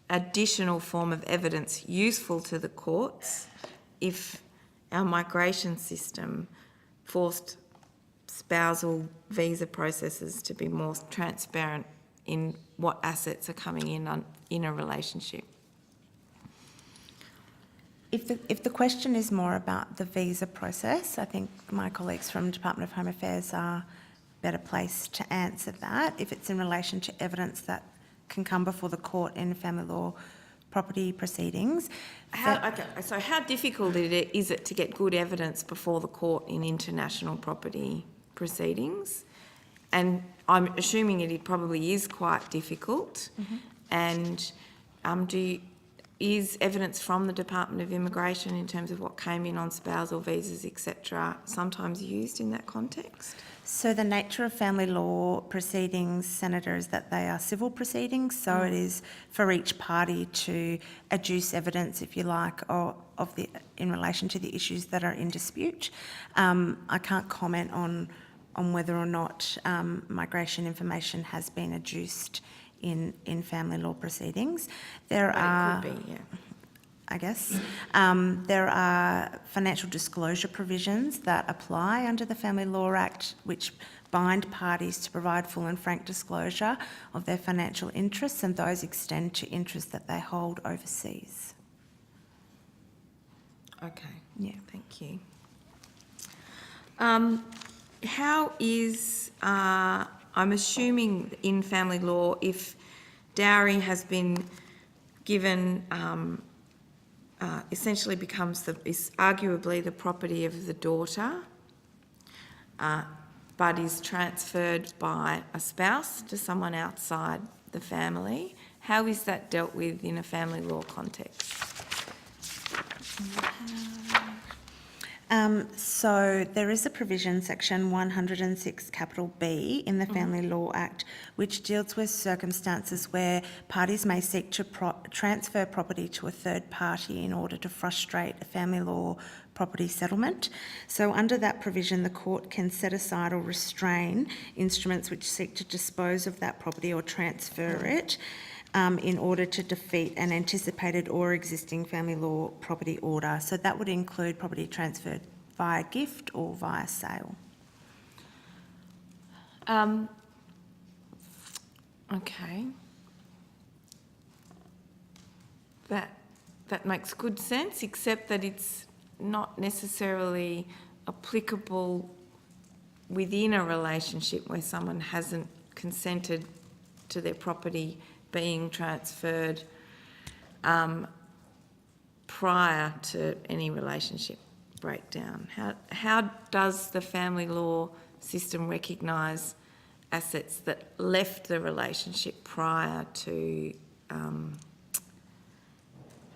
A: additional form of evidence useful to the courts if our migration system forced spousal visa processes to be more transparent in what assets are coming in a relationship?
G: If the question is more about the visa process, I think my colleagues from Department of Home Affairs are better placed to answer that. If it's in relation to evidence that can come before the court in family law property proceedings.
A: So how difficult is it to get good evidence before the court in international property proceedings? And I'm assuming it probably is quite difficult. Mm-hmm. And is evidence from the Department of Immigration in terms of what came in on spousal visas, etc., sometimes used in that context?
G: So the nature of family law proceedings, Senator, is that they are civil proceedings, so it is for each party to adduce evidence, if you like, in relation to the issues that are in dispute. I can't comment on whether or not migration information has been adduced in family law proceedings. There are,
A: It could be, yeah.
G: I guess. There are financial disclosure provisions that apply under the Family Law Act, which bind parties to provide full and frank disclosure of their financial interests, and those extend to interests that they hold overseas.
A: Okay.
G: Yeah.
A: Thank you. How is, I'm assuming in family law, if dowry has been given, essentially is arguably the property of the daughter, but is transferred by a spouse to someone outside the family, how is that dealt with in a family law context?
G: So there is a provision, section 106 capital B in the Family Law Act, which deals with circumstances where parties may seek to transfer property to a third party in order to frustrate a family law property settlement. So under that provision, the court can set aside or restrain instruments which seek to dispose of that property or transfer it in order to defeat an anticipated or existing family law property order. So that would include property transferred via gift or via sale.
A: Okay. That makes good sense, except that it's not necessarily applicable within a relationship where someone hasn't consented to their property being transferred prior to any relationship breakdown. How does the family law system recognise assets that left the relationship prior to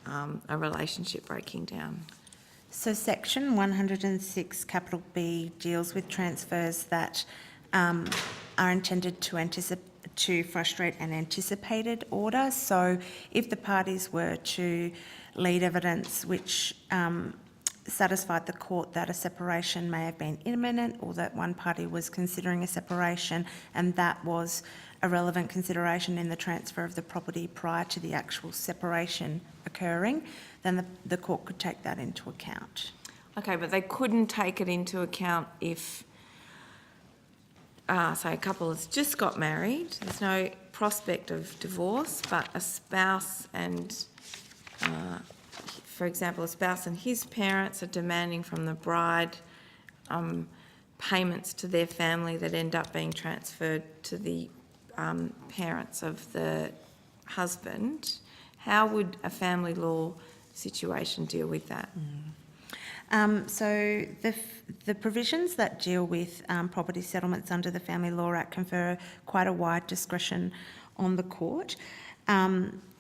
A: a relationship breaking down?
G: So section 106 capital B deals with transfers that are intended to frustrate an anticipated order. So if the parties were to lead evidence which satisfied the court that a separation may have been imminent or that one party was considering a separation, and that was a relevant consideration in the transfer of the property prior to the actual separation occurring, then the court could take that into account.
A: Okay, but they couldn't take it into account if, say, a couple has just got married, there's no prospect of divorce, but a spouse and, for example, a spouse and his parents are demanding from the bride payments to their family that end up being transferred to the parents of the husband. How would a family law situation deal with that?
G: So the provisions that deal with property settlements under the Family Law Act confer quite a wide discretion on the court.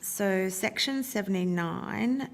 G: So section 79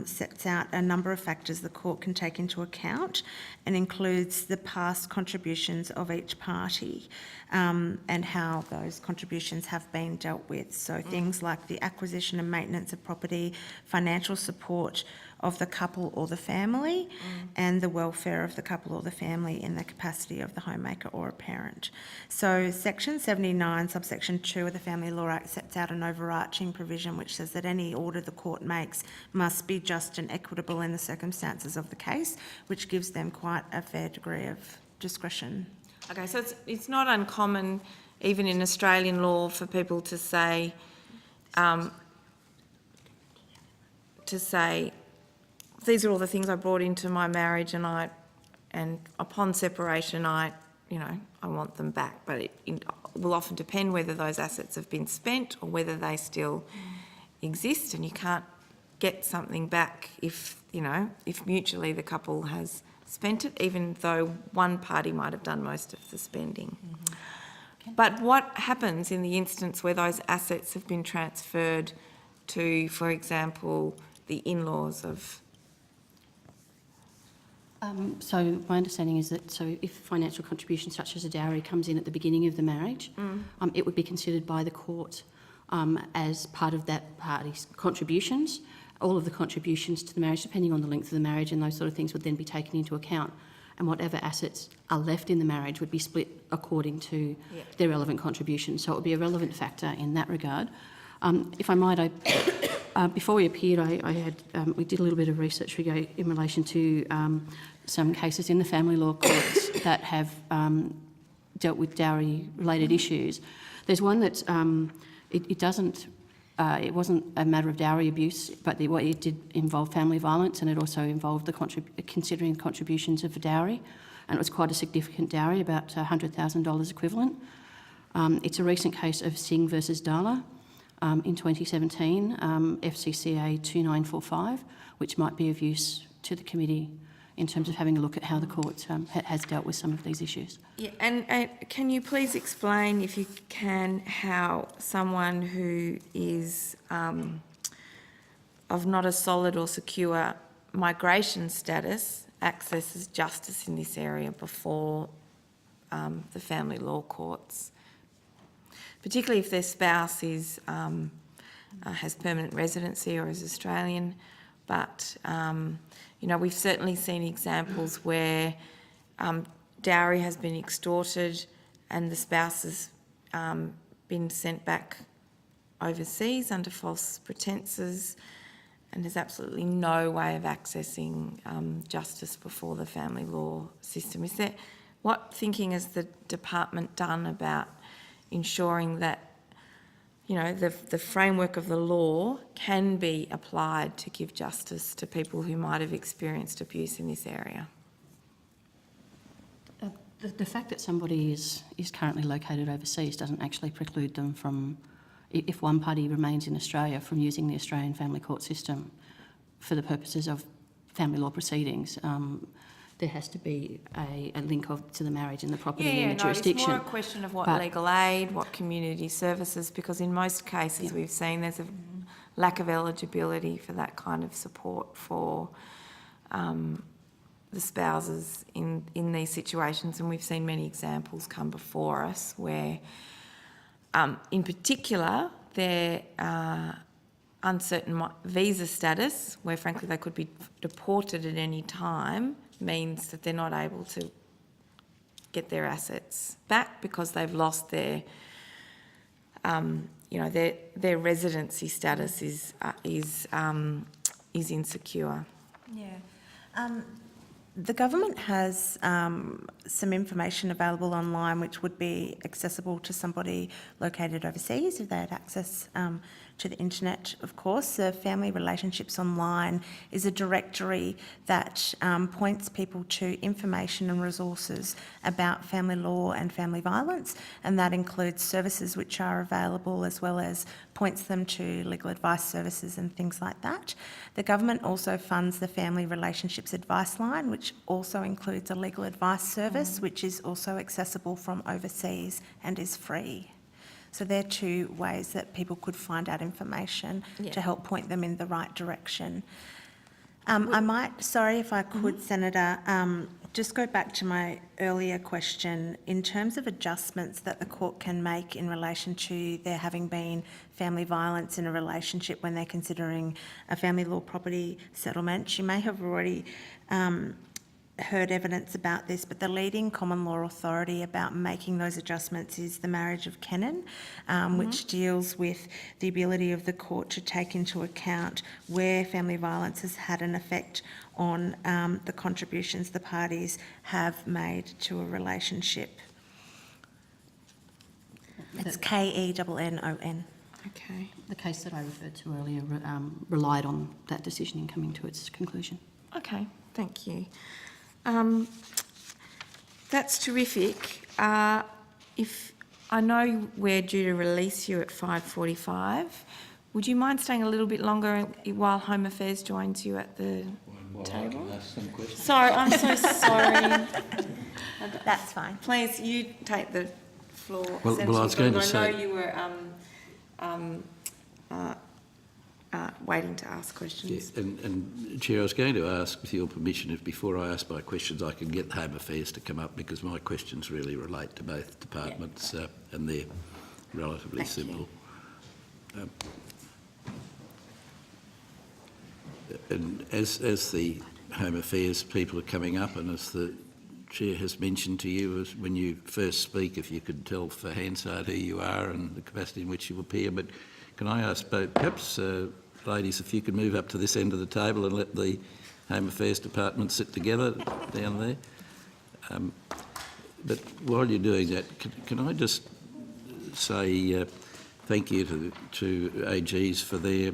G: sets out a number of factors the court can take into account and includes the past contributions of each party and how those contributions have been dealt with. So things like the acquisition and maintenance of property, financial support of the couple or the family, and the welfare of the couple or the family in the capacity of the homemaker or a parent. So section 79, subsection 2 of the Family Law Act sets out an overarching provision which says that any order the court makes must be just and equitable in the circumstances of the case, which gives them quite a fair degree of discretion.
A: Okay, so it's not uncommon, even in Australian law, for people to say, these are all the things I brought into my marriage, and upon separation, I want them back. But it will often depend whether those assets have been spent or whether they still exist, and you can't get something back if mutually the couple has spent it, even though one party might have done most of the spending. But what happens in the instance where those assets have been transferred to, for example, the in-laws of...
H: So my understanding is that if financial contribution such as a dowry comes in at the beginning of the marriage, it would be considered by the court as part of that party's contributions. All of the contributions to the marriage, depending on the length of the marriage and those sort of things, would then be taken into account, and whatever assets are left in the marriage would be split according to their relevant contributions. So it would be a relevant factor in that regard. If I might, before we appeared, we did a little bit of research in relation to some cases in the family law courts that have dealt with dowry-related issues. There's one that it wasn't a matter of dowry abuse, but it did involve family violence, and it also involved considering contributions of a dowry, and it was quite a significant dowry, about $100,000 equivalent. It's a recent case of Singh versus Dala in 2017, FCCA 2945, which might be of use to the committee in terms of having a look at how the court has dealt with some of these issues.
A: Yeah, and can you please explain, if you can, how someone who is of not a solid or secure migration status accesses justice in this area before the family law courts, particularly if their spouse is has permanent residency or is Australian, but you know, we've certainly seen examples where dowry has been extorted and the spouse has been sent back overseas under false pretences, and there's absolutely no way of accessing justice before the family law system. What thinking has the department done about ensuring that, you know, the framework of the law can be applied to give justice to people who might have experienced abuse in this area?
H: The fact that somebody is currently located overseas doesn't actually preclude them from, if one party remains in Australia, from using the Australian family court system for the purposes of family law proceedings. There has to be a link to the marriage and the property in the jurisdiction.
A: It's more a question of what legal aid, what community services, because in most cases we've seen there's a lack of eligibility for that kind of support for the spouses in these situations, and we've seen many examples come before us where, in particular, their uncertain visa status, where frankly they could be deported at any time, means that they're not able to get their assets back because they've lost their, you know, their residency status is insecure.
G: Yeah. The government has some information available online which would be accessible to somebody located overseas if they had access to the internet, of course. The Family Relationships Online is a directory that points people to information and resources about family law and family violence, and that includes services which are available as well as points them to legal advice services and things like that. The government also funds the Family Relationships Advice Line, which also includes a legal advice service, which is also accessible from overseas and is free. So they're two ways that people could find out information to help point them in the right direction. I might, sorry if I could, Senator, just go back to my earlier question. In terms of adjustments that the court can make in relation to there having been family violence in a relationship when they're considering a family law property settlement, you may have already heard evidence about this, but the leading common law authority about making those adjustments is the Marriage of Kennan, which deals with the ability of the court to take into account where family violence has had an effect on the contributions the parties have made to a relationship. It's KENNON.
A: Okay.
H: The case that I referred to earlier relied on that decision in coming to its conclusion.
A: Okay, thank you. That's terrific. If I know we're due to release you at 5:45, would you mind staying a little bit longer while Home Affairs joins you at the table?
D: I can ask some questions.
A: Sorry, I'm so sorry.
G: That's fine.
A: Please, you take the floor.
C: Well, I was going to say-
A: I know you were waiting to ask questions.
C: Yes, and Chair, I was going to ask, with your permission, if before I ask my questions I can get Home Affairs to come up, because my questions really relate to both departments and they're relatively simple. And as the Home Affairs people are coming up, and as the Chair has mentioned to you, as when you first speak, if you could tell for Hansard who you are and the capacity in which you appear. But can I ask both, perhaps, ladies, if you could move up to this end of the table and let the Home Affairs Department sit together down there. But while you're doing that, can I just say thank you to AGs for their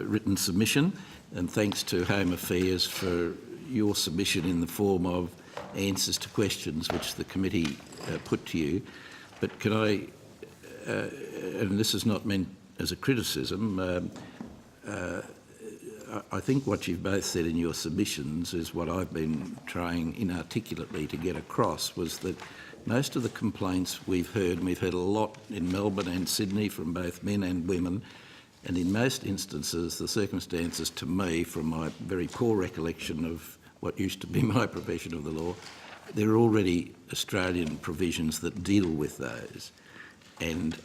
C: written submission, and thanks to Home Affairs for your submission in the form of answers to questions which the committee put to you. But can I, and this is not meant as a criticism, I think what you've both said in your submissions is what I've been trying inarticulately to get across, was that most of the complaints we've heard, and we've heard a lot in Melbourne and Sydney from both men and women, and in most instances the circumstances, to me, from my very poor recollection of what used to be my profession of the law, there are already Australian provisions that deal with those. And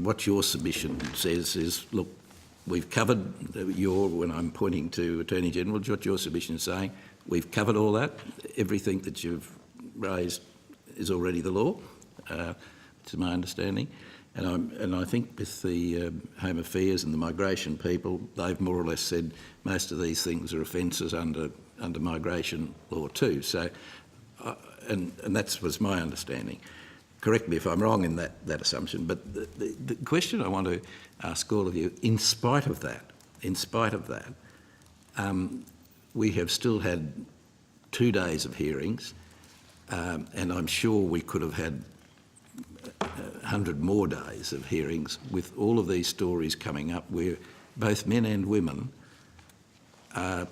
C: what your submission says is, look, we've covered when I'm pointing to Attorney General, what your submission is saying, we've covered all that. Everything that you've raised is already the law, to my understanding. And I think with the Home Affairs and the migration people, they've more or less said most of these things are offences under migration law too. So, and that was my understanding. Correct me if I'm wrong in that assumption, but the question I want to ask all of you, in spite of that, we have still had 2 days of hearings, and I'm sure we could have had 100 more days of hearings with all of these stories coming up where both men and women are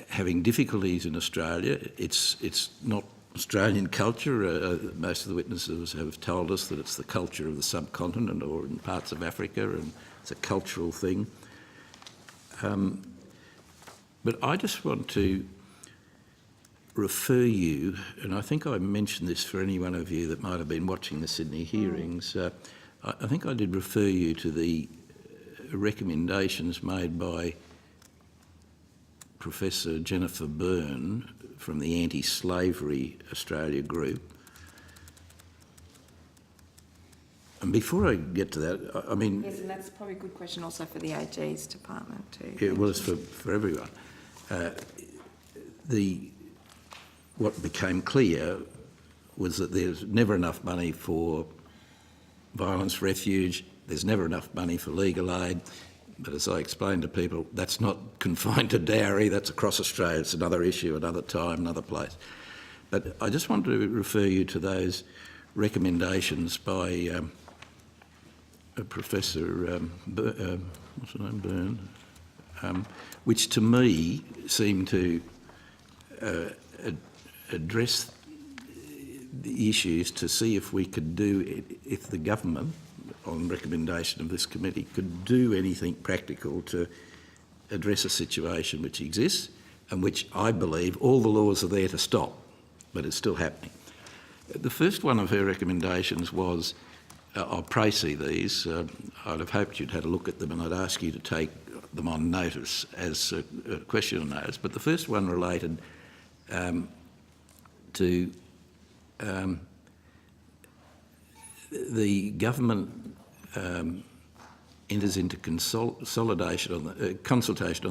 C: having difficulties in Australia. It's not Australian culture. Most of the witnesses have told us that it's the culture of the subcontinent or in parts of Africa, and it's a cultural thing. But I just want to refer you, and I think I mentioned this for any one of you that might have been watching the Sydney hearings, I think I did refer you to the recommendations made by Professor Jennifer Byrne from the Anti-Slavery Australia group. And before I get to that, I mean...
A: Yes, and that's probably a good question also for the AG's department too.
C: Yeah, well, it's for everyone. What became clear was that there's never enough money for violence refuge, there's never enough money for legal aid, but as I explained to people, that's not confined to Dowry, that's across Australia, it's another issue, another time, another place. But I just want to refer you to those recommendations by Professor what's her name, Byrne, which to me seem to address the issues to see if we could do, if the government, on recommendation of this committee, could do anything practical to address a situation which exists and which I believe all the laws are there to stop, but it's still happening. The first one of her recommendations was, I'll précis these, I'd have hoped you'd had a look at them and I'd ask you to take them on notice as a question on notice, but the first one related to the government enters into consultation on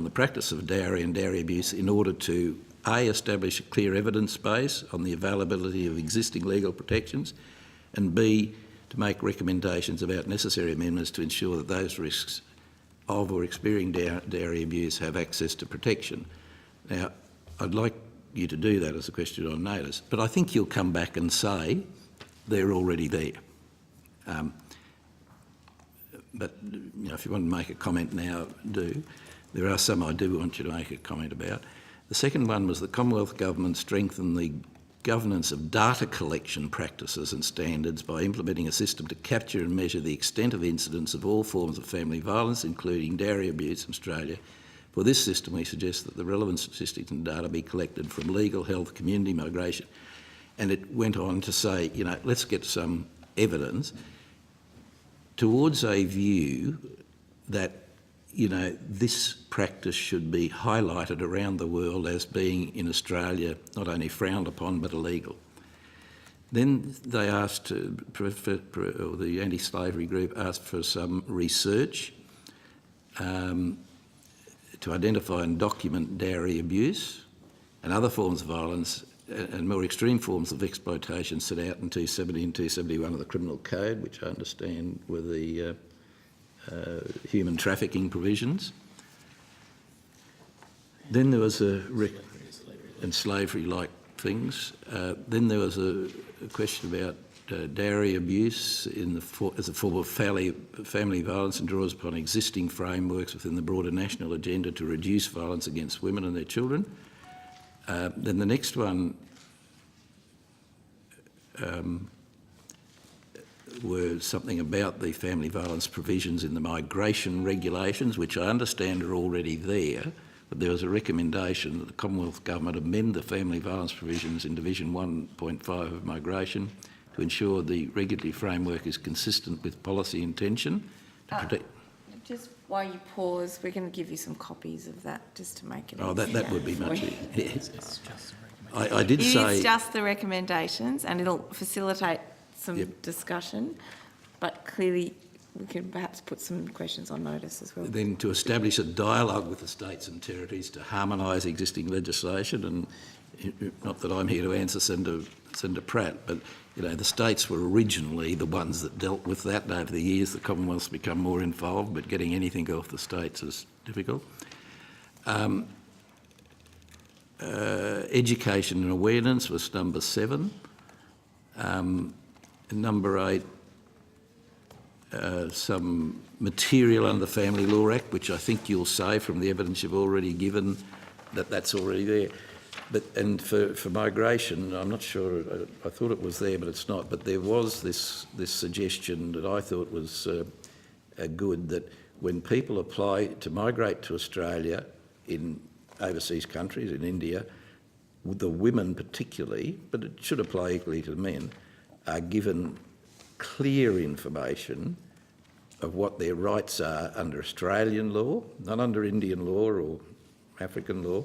C: the practice of dowry and dowry abuse in order to A, establish a clear evidence base on the availability of existing legal protections, and B, to make recommendations about necessary amendments to ensure that those risks of or experiencing dowry abuse have access to protection. Now, I'd like you to do that as a question on notice, but I think you'll come back and say they're already there. But you know, if you want to make a comment now, do. There are some I do want you to make a comment about. The second one was the Commonwealth Government strengthen the governance of data collection practices and standards by implementing a system to capture and measure the extent of incidence of all forms of family violence, including dowry abuse in Australia. For this system, we suggest that the relevant statistics and data be collected from legal, health, community, migration. And it went on to say, you know, let's get some evidence towards a view that, you know, this practice should be highlighted around the world as being in Australia not only frowned upon but illegal. Then they asked, or the anti-slavery group asked for some research to identify and document dowry abuse and other forms of violence and more extreme forms of exploitation set out in 270 and 271 of the Criminal Code, which I understand were the human trafficking provisions. Then there was and slavery-like things. Then there was a question about dowry abuse as a form of family violence and draws upon existing frameworks within the broader national agenda to reduce violence against women and their children. Then the next one were something about the family violence provisions in the migration regulations, which I understand are already there, but there was a recommendation that the Commonwealth Government amend the family violence provisions in Division 1.5 of migration to ensure the regulatory framework is consistent with policy intention to protect...
A: Just while you pause, we're going to give you some copies of that just to make it easier.
C: That would be much easier.
D: It's just a recommendation.
C: I did say...
A: It's just the recommendations and it'll facilitate some
C: Yep.
A: discussion, but clearly we can perhaps put some questions on notice as well.
C: Then to establish a dialogue with the states and territories to harmonise existing legislation, and not that I'm here to answer Senator Pratt, but you know, the states were originally the ones that dealt with that, and over the years the Commonwealth's become more involved, but getting anything off the states is difficult. Education and awareness was number 7. Number 8, some material under the Family Law Act, which I think you'll say from the evidence you've already given that that's already there. And for migration, I'm not sure, I thought it was there, but it's not. But there was this suggestion that I thought was good, that when people apply to migrate to Australia in overseas countries, in India, the women particularly, but it should apply equally to the men, are given clear information of what their rights are under Australian law, not under Indian law or African law,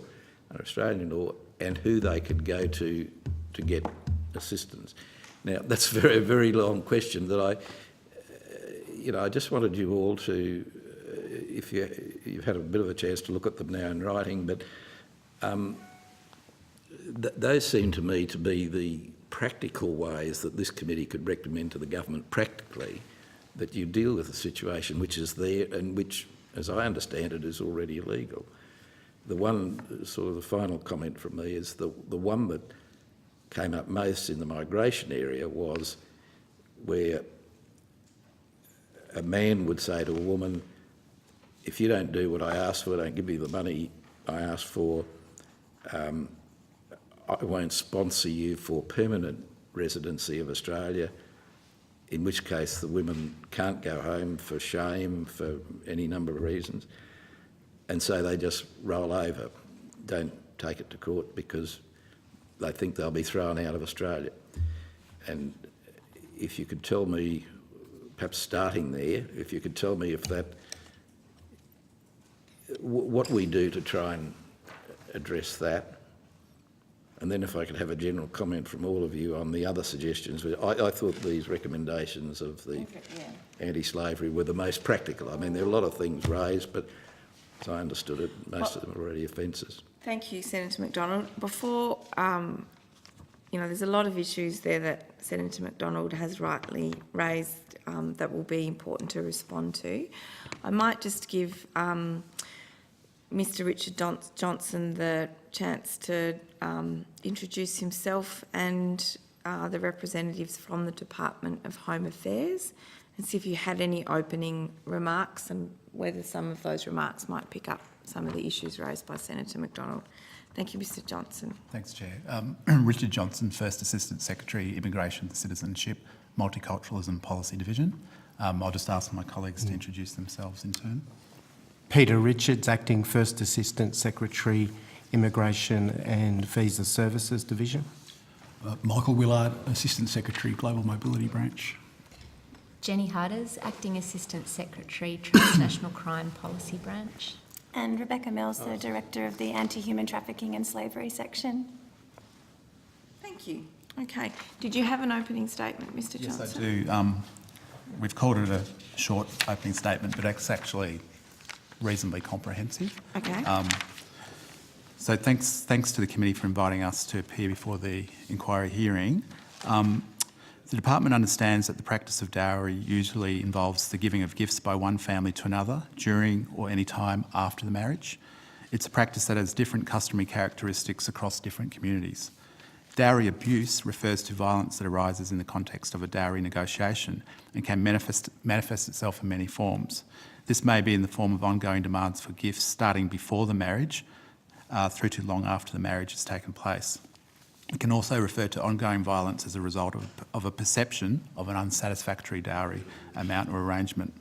C: under Australian law, and who they could go to get assistance. Now, that's a very, very long question that I just wanted you all to, if you've had a bit of a chance to look at them now in writing, but those seem to me to be the practical ways that this committee could recommend to the government practically that you deal with a situation which is there and which, as I understand it, is already illegal. The one, sort of the final comment from me is the one that came up most in the migration area was where a man would say to a woman, if you don't do what I ask for, don't give me the money I ask for, I won't sponsor you for permanent residency of Australia, in which case the women can't go home for shame, for any number of reasons. And so they just roll over, don't take it to court because they think they'll be thrown out of Australia. And if you could tell me, perhaps starting there, if you could tell me if that, what we do to try and address that. And then if I could have a general comment from all of you on the other suggestions. I thought these recommendations of the anti-slavery were the most practical. I mean, there are a lot of things raised, but as I understood it, most of them are already offences.
A: Thank you, Senator McDonald. Before, there's a lot of issues there that Senator McDonald has rightly raised that will be important to respond to. I might just give Mr. Richard Johnson the chance to introduce himself and the representatives from the Department of Home Affairs and see if you had any opening remarks and whether some of those remarks might pick up some of the issues raised by Senator McDonald. Thank you, Mr Johnson.
I: Thanks, Chair. Richard Johnson, First Assistant Secretary, Immigration, Citizenship, Multiculturalism Policy Division. I'll just ask my colleagues to introduce themselves in turn.
J: Peter Richards, Acting First Assistant Secretary, Immigration and Visa Services Division.
K: Michael Willard, Assistant Secretary, Global Mobility Branch.
L: Jenny Harders, Acting Assistant Secretary, Transnational Crime Policy Branch.
M: And Rebecca Mills, the Director of the Anti-Human Trafficking and Slavery Section.
A: Thank you. Okay. Did you have an opening statement, Mr Johnson?
I: Yes, I do. We've called it a short opening statement, but it's actually reasonably comprehensive.
A: Okay.
I: So thanks to the committee for inviting us to appear before the inquiry hearing. The department understands that the practice of dowry usually involves the giving of gifts by one family to another during or any time after the marriage. It's a practice that has different customary characteristics across different communities. Dowry abuse refers to violence that arises in the context of a dowry negotiation and can manifest itself in many forms. This may be in the form of ongoing demands for gifts starting before the marriage through to long after the marriage has taken place. It can also refer to ongoing violence as a result of a perception of an unsatisfactory dowry amount or arrangement.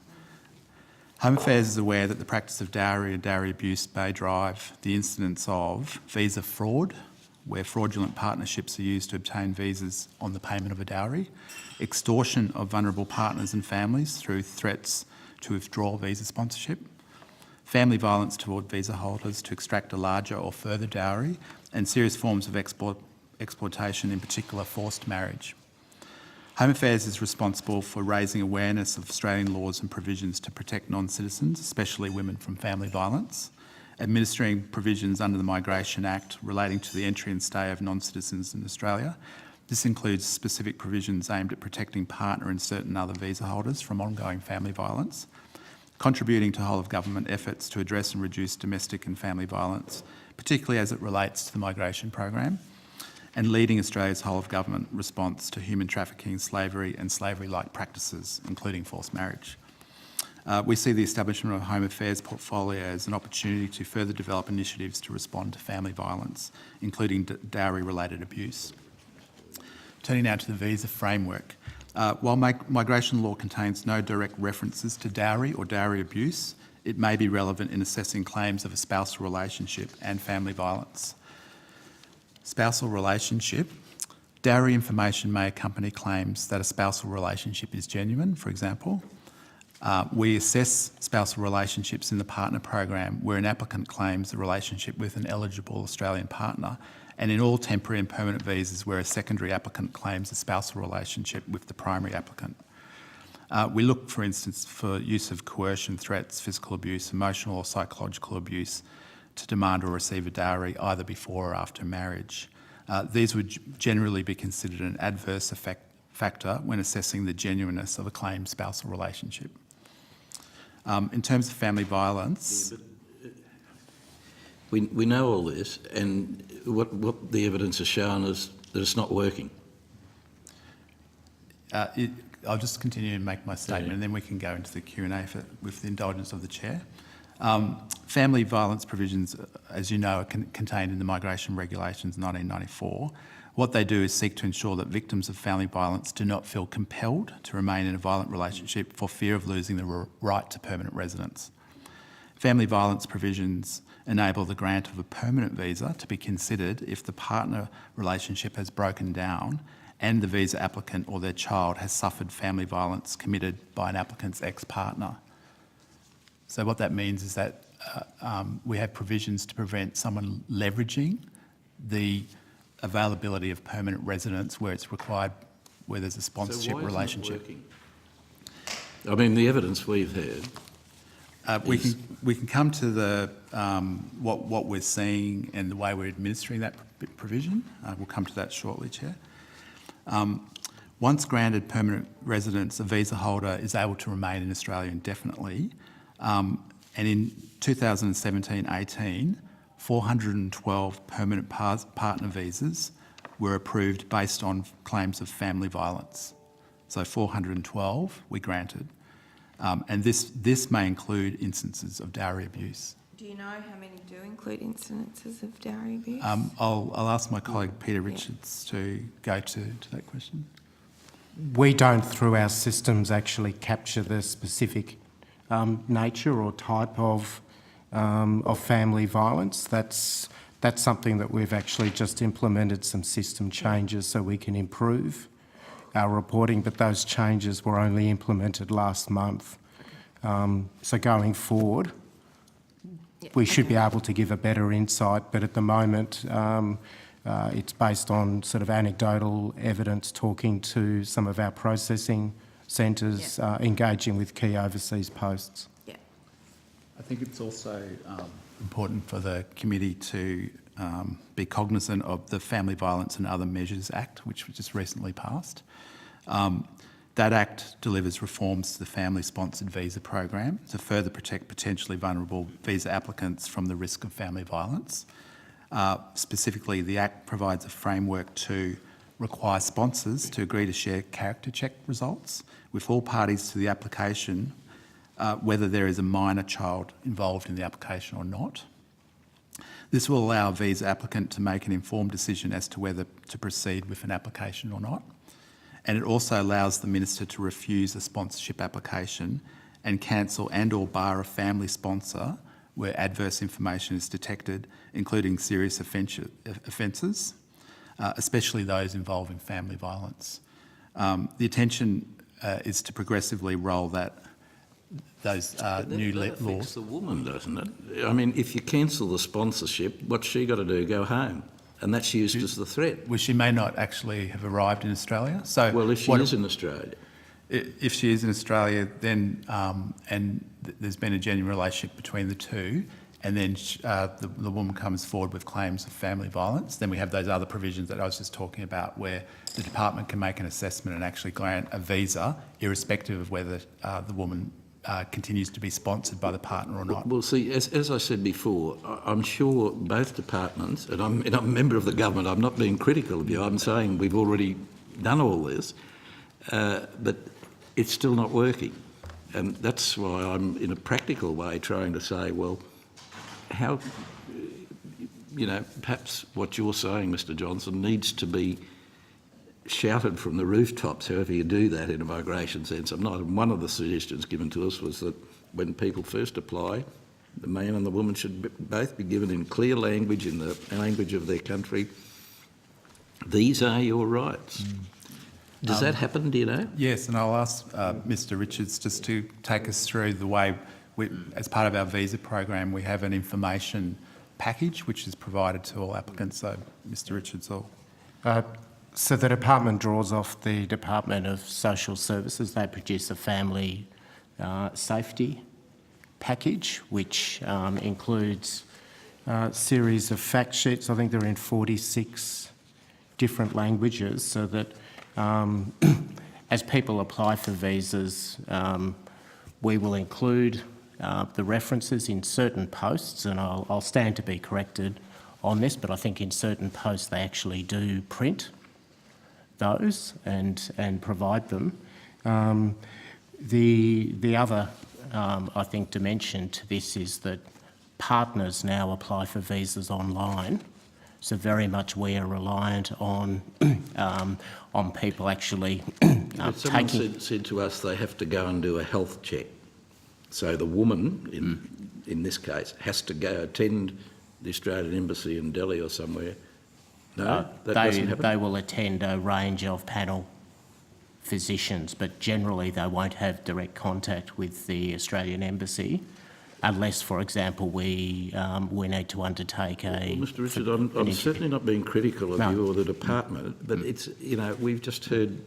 I: Home Affairs is aware that the practice of dowry and dowry abuse may drive the incidence of visa fraud, where fraudulent partnerships are used to obtain visas on the payment of a dowry, extortion of vulnerable partners and families through threats to withdraw visa sponsorship, family violence toward visa holders to extract a larger or further dowry, and serious forms of exploitation, in particular forced marriage. Home Affairs is responsible for raising awareness of Australian laws and provisions to protect non-citizens, especially women, from family violence, administering provisions under the Migration Act relating to the entry and stay of non-citizens in Australia. This includes specific provisions aimed at protecting partner and certain other visa holders from ongoing family violence, contributing to whole-of-government efforts to address and reduce domestic and family violence, particularly as it relates to the migration program, and leading Australia's whole-of-government response to human trafficking, slavery and slavery-like practices, including forced marriage. We see the establishment of a Home Affairs portfolio as an opportunity to further develop initiatives to respond to family violence, including dowry-related abuse. Turning now to the visa framework. While migration law contains no direct references to dowry or dowry abuse, it may be relevant in assessing claims of a spousal relationship and family violence. Spousal relationship. Dowry information may accompany claims that a spousal relationship is genuine, for example. We assess spousal relationships in the partner program where an applicant claims a relationship with an eligible Australian partner, and in all temporary and permanent visas where a secondary applicant claims a spousal relationship with the primary applicant. We look, for instance, for use of coercion, threats, physical abuse, emotional or psychological abuse to demand or receive a dowry either before or after marriage. These would generally be considered an adverse factor when assessing the genuineness of a claimed spousal relationship. In terms of family violence...
C: We know all this, and what the evidence has shown is that it's not working.
I: I'll just continue and make my statement, and then we can go into the Q&A with the indulgence of the Chair. Family violence provisions, as you know, are contained in the Migration Regulations 1994. What they do is seek to ensure that victims of family violence do not feel compelled to remain in a violent relationship for fear of losing the right to permanent residence. Family violence provisions enable the grant of a permanent visa to be considered if the partner relationship has broken down and the visa applicant or their child has suffered family violence committed by an applicant's ex-partner. So what that means is that we have provisions to prevent someone leveraging the availability of permanent residence where it's required, where there's a sponsorship relationship.
C: It working? I mean, the evidence we've heard.
I: We can come to the what we're seeing and the way we're administering that provision. We'll come to that shortly, Chair. Once granted permanent residence, a visa holder is able to remain in Australia indefinitely. And in 2017-18, 412 permanent partner visas were approved based on claims of family violence. So 412 we granted. And this may include instances of dowry abuse.
A: Do you know how many do include incidences of dowry abuse?
I: I'll ask my colleague Peter Richards to go to that question.
J: We don't, through our systems, actually capture the specific nature or type of family violence. That's something that we've actually just implemented some system changes so we can improve our reporting, but those changes were only implemented last month. So going forward, we should be able to give a better insight, but at the moment it's based on sort of anecdotal evidence, talking to some of our processing centres, engaging with key overseas posts.
A: Yeah.
I: I think it's also important for the committee to be cognisant of the Family Violence and Other Measures Act, which was just recently passed. That Act delivers reforms to the family-sponsored visa program to further protect potentially vulnerable visa applicants from the risk of family violence. Specifically, the Act provides a framework to require sponsors to agree to share character check results with all parties to the application, whether there is a minor child involved in the application or not. This will allow a visa applicant to make an informed decision as to whether to proceed with an application or not. And it also allows the Minister to refuse a sponsorship application and cancel and/or bar a family sponsor where adverse information is detected, including serious offences, especially those involving family violence. The intention is to progressively roll those new laws.
C: That affects the woman, doesn't it? I mean, if you cancel the sponsorship, what's she got to do? Go home? And that's used as the threat.
I: Well, she may not actually have arrived in Australia. So,
C: well, if she is in Australia.
I: If she is in Australia, then there's been a genuine relationship between the two, and then the woman comes forward with claims of family violence, then we have those other provisions that I was just talking about, where the department can make an assessment and actually grant a visa, irrespective of whether the woman continues to be sponsored by the partner or not.
C: Well, see, as I said before, I'm sure both departments, and I'm a member of the government, I'm not being critical of you, I'm saying we've already done all this, but it's still not working. And that's why I'm, in a practical way, trying to say, well, how, perhaps what you're saying, Mr Johnson, needs to be shouted from the rooftops, however you do that in a migration sense. I'm not. And one of the suggestions given to us was that when people first apply, the man and the woman should both be given in clear language, in the language of their country, these are your rights. Does that happen, do you know?
I: Yes, and I'll ask Mr Richards just to take us through the way, as part of our visa program, we have an information package which is provided to all applicants. So, Mr Richards will...
J: So the department draws off the Department of Social Services. They produce a family safety package, which includes a series of fact sheets. I think they're in 46 different languages, so that as people apply for visas, we will include the references in certain posts, and I'll stand to be corrected on this, but I think in certain posts they actually do print those and provide them. The other, I think, dimension to this is that partners now apply for visas online. So very much we are reliant on people actually
C: Someone said to us they have to go and do a health check. So the woman, in this case, has to go attend the Australian Embassy in Delhi or somewhere. No, that doesn't happen?
J: They will attend a range of panel physicians, but generally they won't have direct contact with the Australian Embassy unless, for example, we need to undertake a...
C: Well, Mr Richard, I'm certainly not being critical of you or the department, but it's, we've just heard...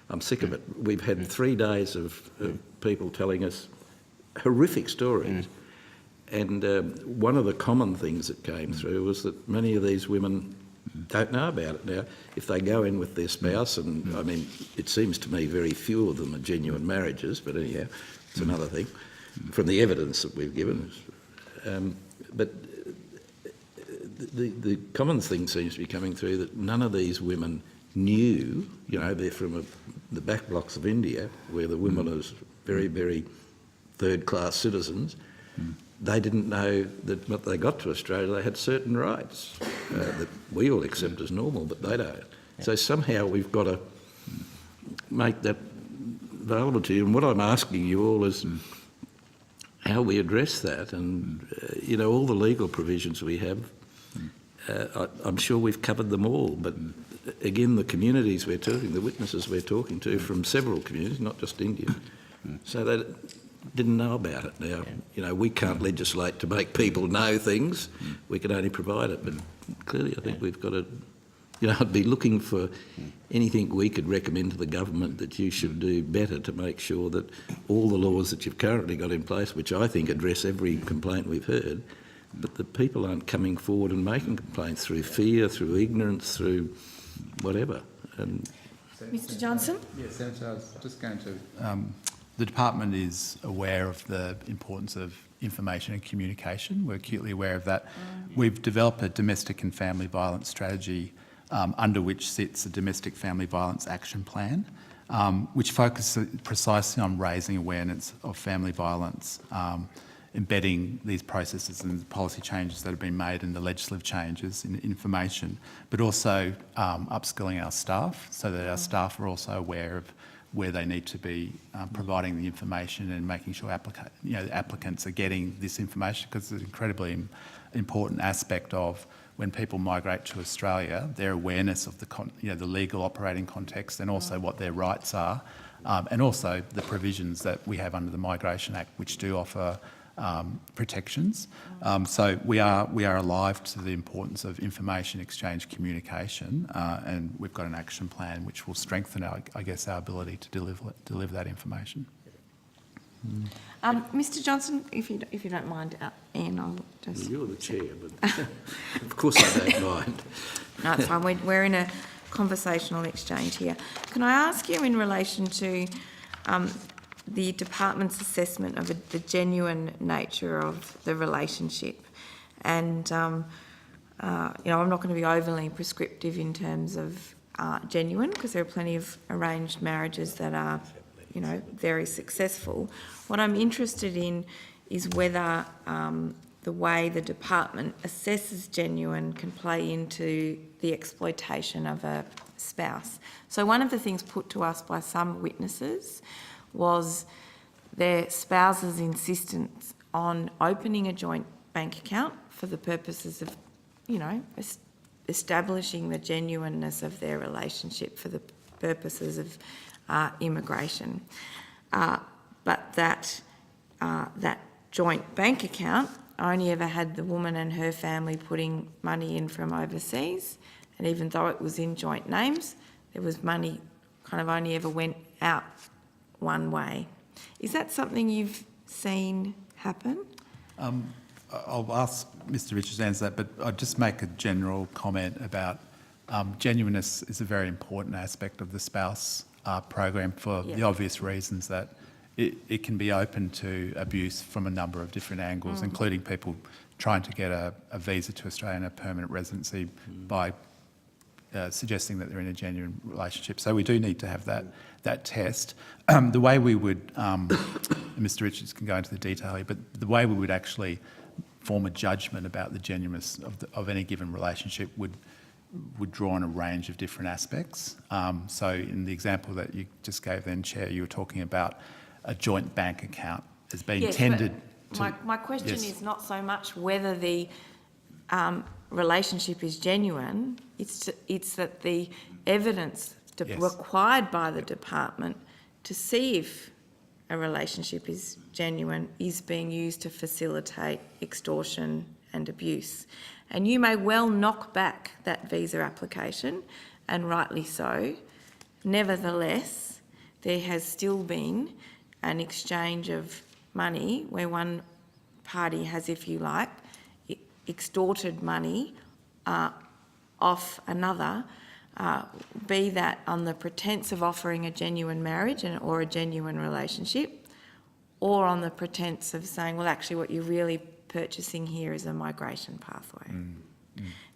C: I'm sick of it. We've had 3 days of people telling us horrific stories. And one of the common things that came through was that many of these women don't know about it. Now, if they go in with their spouse, and I mean, it seems to me very few of them are genuine marriages, but anyhow, it's another thing, from the evidence that we've given. But the common thing seems to be coming through that none of these women knew, they're from the back blocks of India, where the women are very, very third-class citizens, they didn't know that when they got to Australia they had certain rights that we all accept as normal, but they don't. So somehow we've got to make that available to you. And what I'm asking you all is how we address that. And, all the legal provisions we have, I'm sure we've covered them all. But again, the communities we're talking, the witnesses we're talking to from several communities, not just Indian, so they didn't know about it. Now, we can't legislate to make people know things. We can only provide it. But clearly I think we've got to, I'd be looking for anything we could recommend to the government that you should do better to make sure that all the laws that you've currently got in place, which I think address every complaint we've heard, but the people aren't coming forward and making complaints through fear, through ignorance, through whatever. And
A: Mr Johnson?
I: Yes, Senator, I was just going to... the department is aware of the importance of information and communication. We're acutely aware of that. We've developed a domestic and family violence strategy under which sits a domestic family violence action plan, which focuses precisely on raising awareness of family violence, embedding these processes and policy changes that have been made and the legislative changes in information, but also upskilling our staff so that our staff are also aware of where they need to be providing the information and making sure applicants are getting this information, because it's an incredibly important aspect of when people migrate to Australia, their awareness of the legal operating context and also what their rights are, and also the provisions that we have under the Migration Act, which do offer protections. So we are alive to the importance of information exchange communication, and we've got an action plan which will strengthen our ability to deliver that information.
A: Mr Johnson, if you don't mind, Ian, I'll just...
C: Well, you're the chair, but of course I don't mind.
A: No, it's fine. We're in a conversational exchange here. Can I ask you in relation to the department's assessment of the genuine nature of the relationship? And, I'm not going to be overly prescriptive in terms of genuine, because there are plenty of arranged marriages that are, very successful. What I'm interested in is whether the way the department assesses genuine can play into the exploitation of a spouse. So one of the things put to us by some witnesses was their spouse's insistence on opening a joint bank account for the purposes of, establishing the genuineness of their relationship for the purposes of immigration. But that joint bank account only ever had the woman and her family putting money in from overseas, and even though it was in joint names, there was money kind of only ever went out one way. Is that something you've seen happen?
I: I'll ask Mr Richards to answer that, but I'll just make a general comment about genuineness is a very important aspect of the spouse program for the obvious reasons that it can be open to abuse from a number of different angles, including people trying to get a visa to Australia and a permanent residency by suggesting that they're in a genuine relationship. So we do need to have that test. The way we would, Mr Richards can go into the detail here, but the way we would actually form a judgment about the genuineness of any given relationship would draw on a range of different aspects. So in the example that you just gave then, Chair, you were talking about a joint bank account as being intended to...
A: My question is not so much whether the relationship is genuine, it's that the evidence required by the department to see if a relationship is genuine is being used to facilitate extortion and abuse. And you may well knock back that visa application, and rightly so. Nevertheless, there has still been an exchange of money where one party has, if you like, extorted money off another, be that on the pretence of offering a genuine marriage or a genuine relationship, or on the pretence of saying, well, actually what you're really purchasing here is a migration pathway.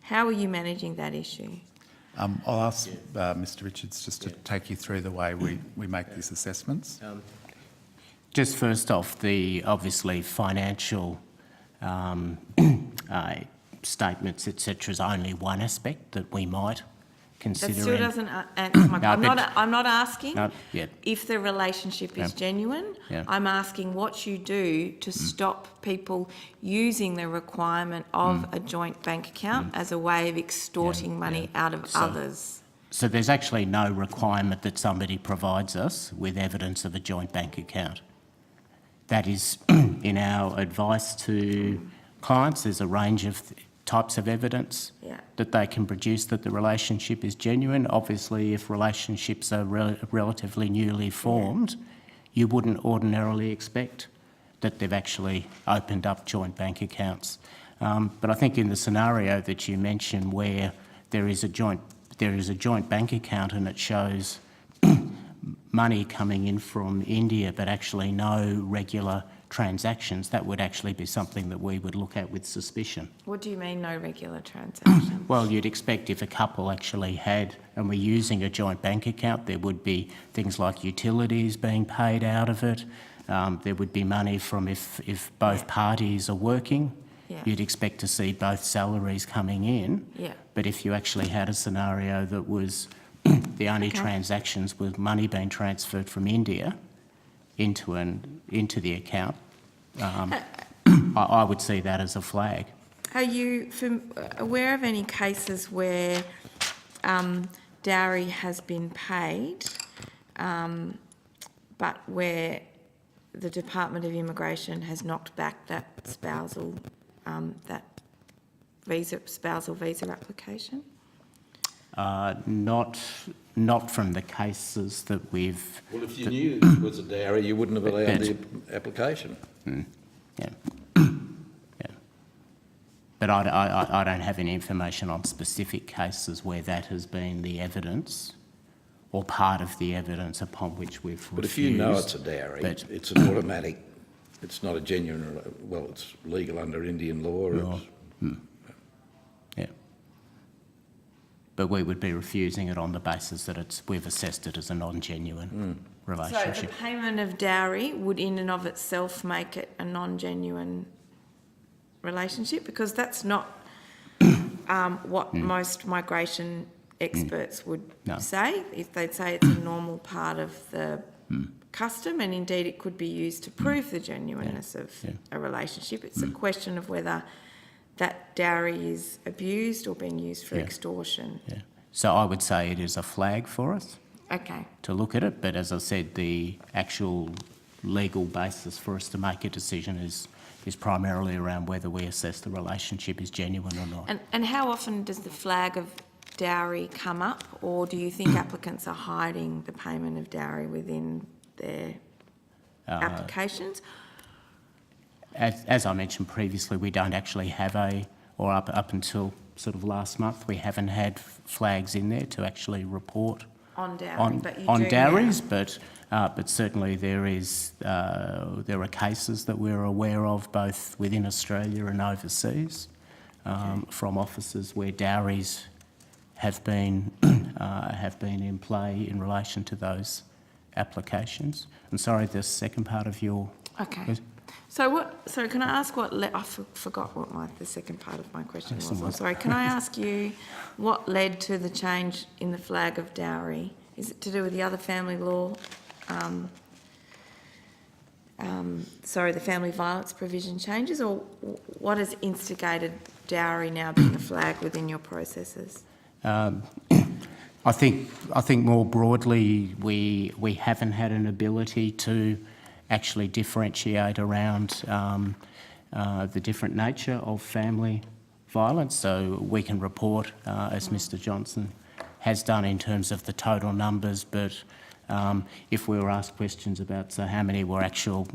A: How are you managing that issue?
I: I'll ask Mr Richards just to take you through the way we make these assessments.
J: Just first off, the obviously financial statements, etc., is only one aspect that we might consider.
A: That still doesn't answer my question. I'm not asking if the relationship is genuine.
J: Yeah.
A: I'm asking what you do to stop people using the requirement of a joint bank account as a way of extorting money out of others.
J: So there's actually no requirement that somebody provides us with evidence of a joint bank account. That is, in our advice to clients, there's a range of types of evidence that they can produce that the relationship is genuine. Obviously, if relationships are relatively newly formed, you wouldn't ordinarily expect that they've actually opened up joint bank accounts. But I think in the scenario that you mentioned, where there is a joint bank account and it shows money coming in from India but actually no regular transactions, that would actually be something that we would look at with suspicion.
A: What do you mean, no regular transactions?
J: Well, you'd expect if a couple actually had, and we're using a joint bank account, there would be things like utilities being paid out of it. There would be money from if both parties are working. You'd expect to see both salaries coming in. But if you actually had a scenario that was the only transactions with money being transferred from India into the account, I would see that as a flag.
A: Are you aware of any cases where dowry has been paid, but where the Department of Immigration has knocked back that spousal visa application?
J: Not from the cases that we've...
C: Well, if you knew it was a dowry, you wouldn't have allowed the application.
J: But I don't have any information on specific cases where that has been the evidence or part of the evidence upon which we've refused.
C: But if you know it's a dowry, it's an automatic, it's not a genuine, well, it's legal under Indian law.
J: But we would be refusing it on the basis that we've assessed it as a non-genuine relationship.
A: So the payment of dowry would in and of itself make it a non-genuine relationship? Because that's not what most migration experts would say. If they'd say it's a normal part of the custom, and indeed it could be used to prove the genuineness of a relationship. It's a question of whether that dowry is abused or being used for extortion.
J: So I would say it is a flag for us to look at it, but as I said, the actual legal basis for us to make a decision is primarily around whether we assess the relationship is genuine or not.
A: And how often does the flag of dowry come up, or do you think applicants are hiding the payment of dowry within their applications?
J: As I mentioned previously, we don't actually have up until sort of last month, we haven't had flags in there to actually report
A: on dowry,
J: but certainly there are cases that we're aware of both within Australia and overseas from officers where dowries have been in play in relation to those applications. And sorry, the second part of your question.
A: So can I ask I forgot what the second part of my question was. I'm sorry. Can I ask you what led to the change in the flag of dowry? Is it to do with the other family law? The family violence provision changes, or what has instigated dowry now being a flag within your processes?
J: I think more broadly we haven't had an ability to actually differentiate around the different nature of family violence. So we can report, as Mr Johnson has done, in terms of the total numbers, but if we were asked questions about how many were actual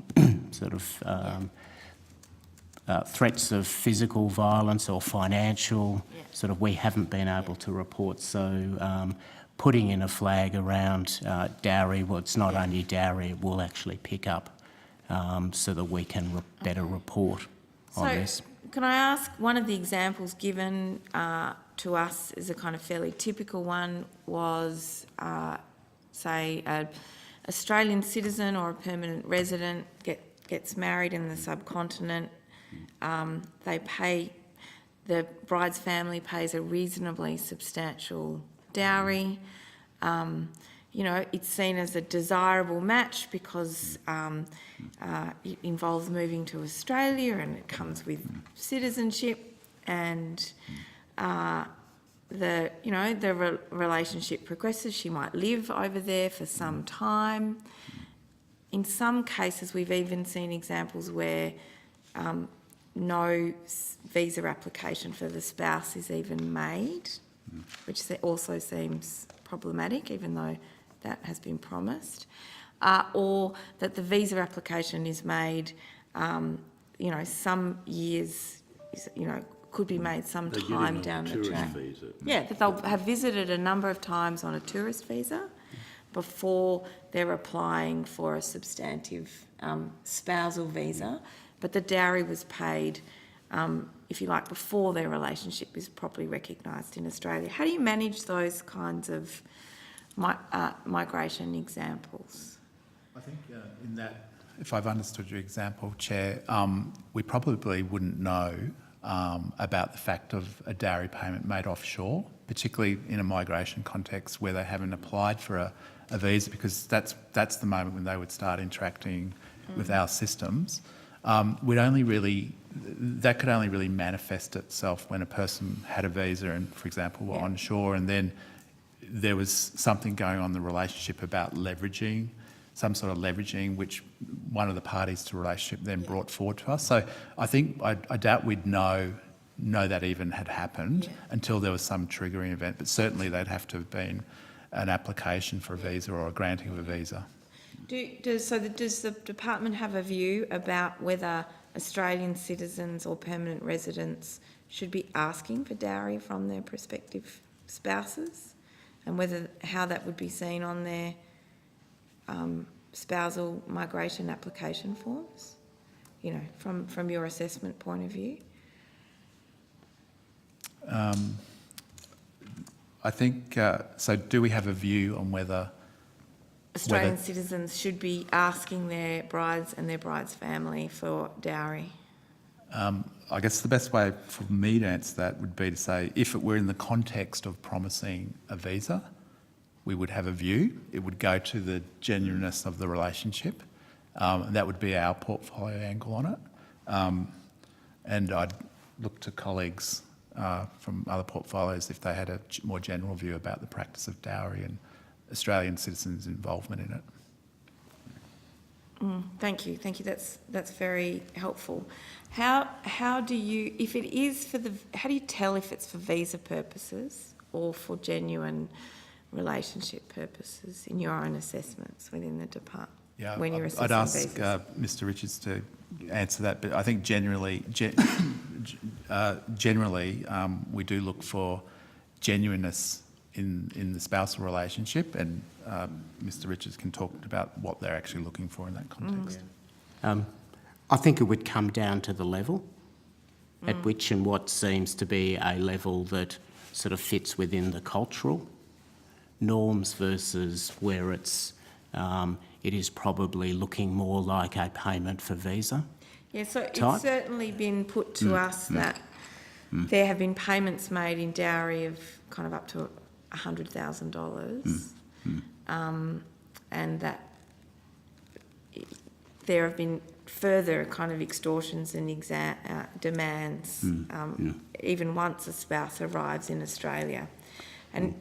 J: sort of threats of physical violence or financial, we haven't been able to report. So putting in a flag around dowry, well, it's not only dowry, it will actually pick up so that we can better report on this.
A: Can I ask, one of the examples given to us is a kind of fairly typical one was, say, an Australian citizen or a permanent resident gets married in the subcontinent, The bride's family pays a reasonably substantial dowry. It's seen as a desirable match because it involves moving to Australia and it comes with citizenship, and the relationship progresses. She might live over there for some time. In some cases, we've even seen examples where no visa application for the spouse is even made, which also seems problematic, even though that has been promised, or that the visa application is made, some years, could be made some time down the track.
C: Visa.
A: Yeah, that they'll have visited a number of times on a tourist visa before they're applying for a substantive spousal visa, but the dowry was paid, if you like, before their relationship is properly recognised in Australia. How do you manage those kinds of migration examples?
I: I think in that, if I've understood your example, Chair, we probably wouldn't know about the fact of a dowry payment made offshore, particularly in a migration context where they haven't applied for a visa, because that's the moment when they would start interacting with our systems. That could only really manifest itself when a person had a visa and, for example, were onshore, and then there was something going on in the relationship about leveraging, some sort of leveraging, which one of the parties to the relationship then brought forward to us. So I doubt we'd know that even had happened until there was some triggering event, but certainly they'd have to have been an application for a visa or a granting of a visa.
A: Does the department have a view about whether Australian citizens or permanent residents should be asking for dowry from their prospective spouses, and how that would be seen on their spousal migration application forms? From your assessment point of view.
I: I think so. Do we have a view on whether
A: Australian citizens should be asking their brides and their bride's family for dowry?
I: I guess the best way for me to answer that would be to say, if it were in the context of promising a visa, we would have a view. It would go to the genuineness of the relationship. That would be our portfolio angle on it. And I'd look to colleagues from other portfolios if they had a more general view about the practice of dowry and Australian citizens' involvement in it.
A: Thank you. That's very helpful. How do you, if it is how do you tell if it's for visa purposes or for genuine relationship purposes in your own assessments within the department?
I: Yeah,
A: when you're assessing
I: I'd ask
A: visas?
I: Mr. Richards to answer that, but I think generally we do look for genuineness in the spousal relationship, and Mr. Richards can talk about what they're actually looking for in that context.
J: I think it would come down to the level at which, and what seems to be a level that sort of fits within the cultural norms versus where it is probably looking more like a payment for visa.
A: Yeah, so
J: type.
A: it's certainly been put to us that there have been payments made in dowry of kind of up to $100,000, and that there have been further kind of extortions and demands, even once a spouse arrives in Australia. And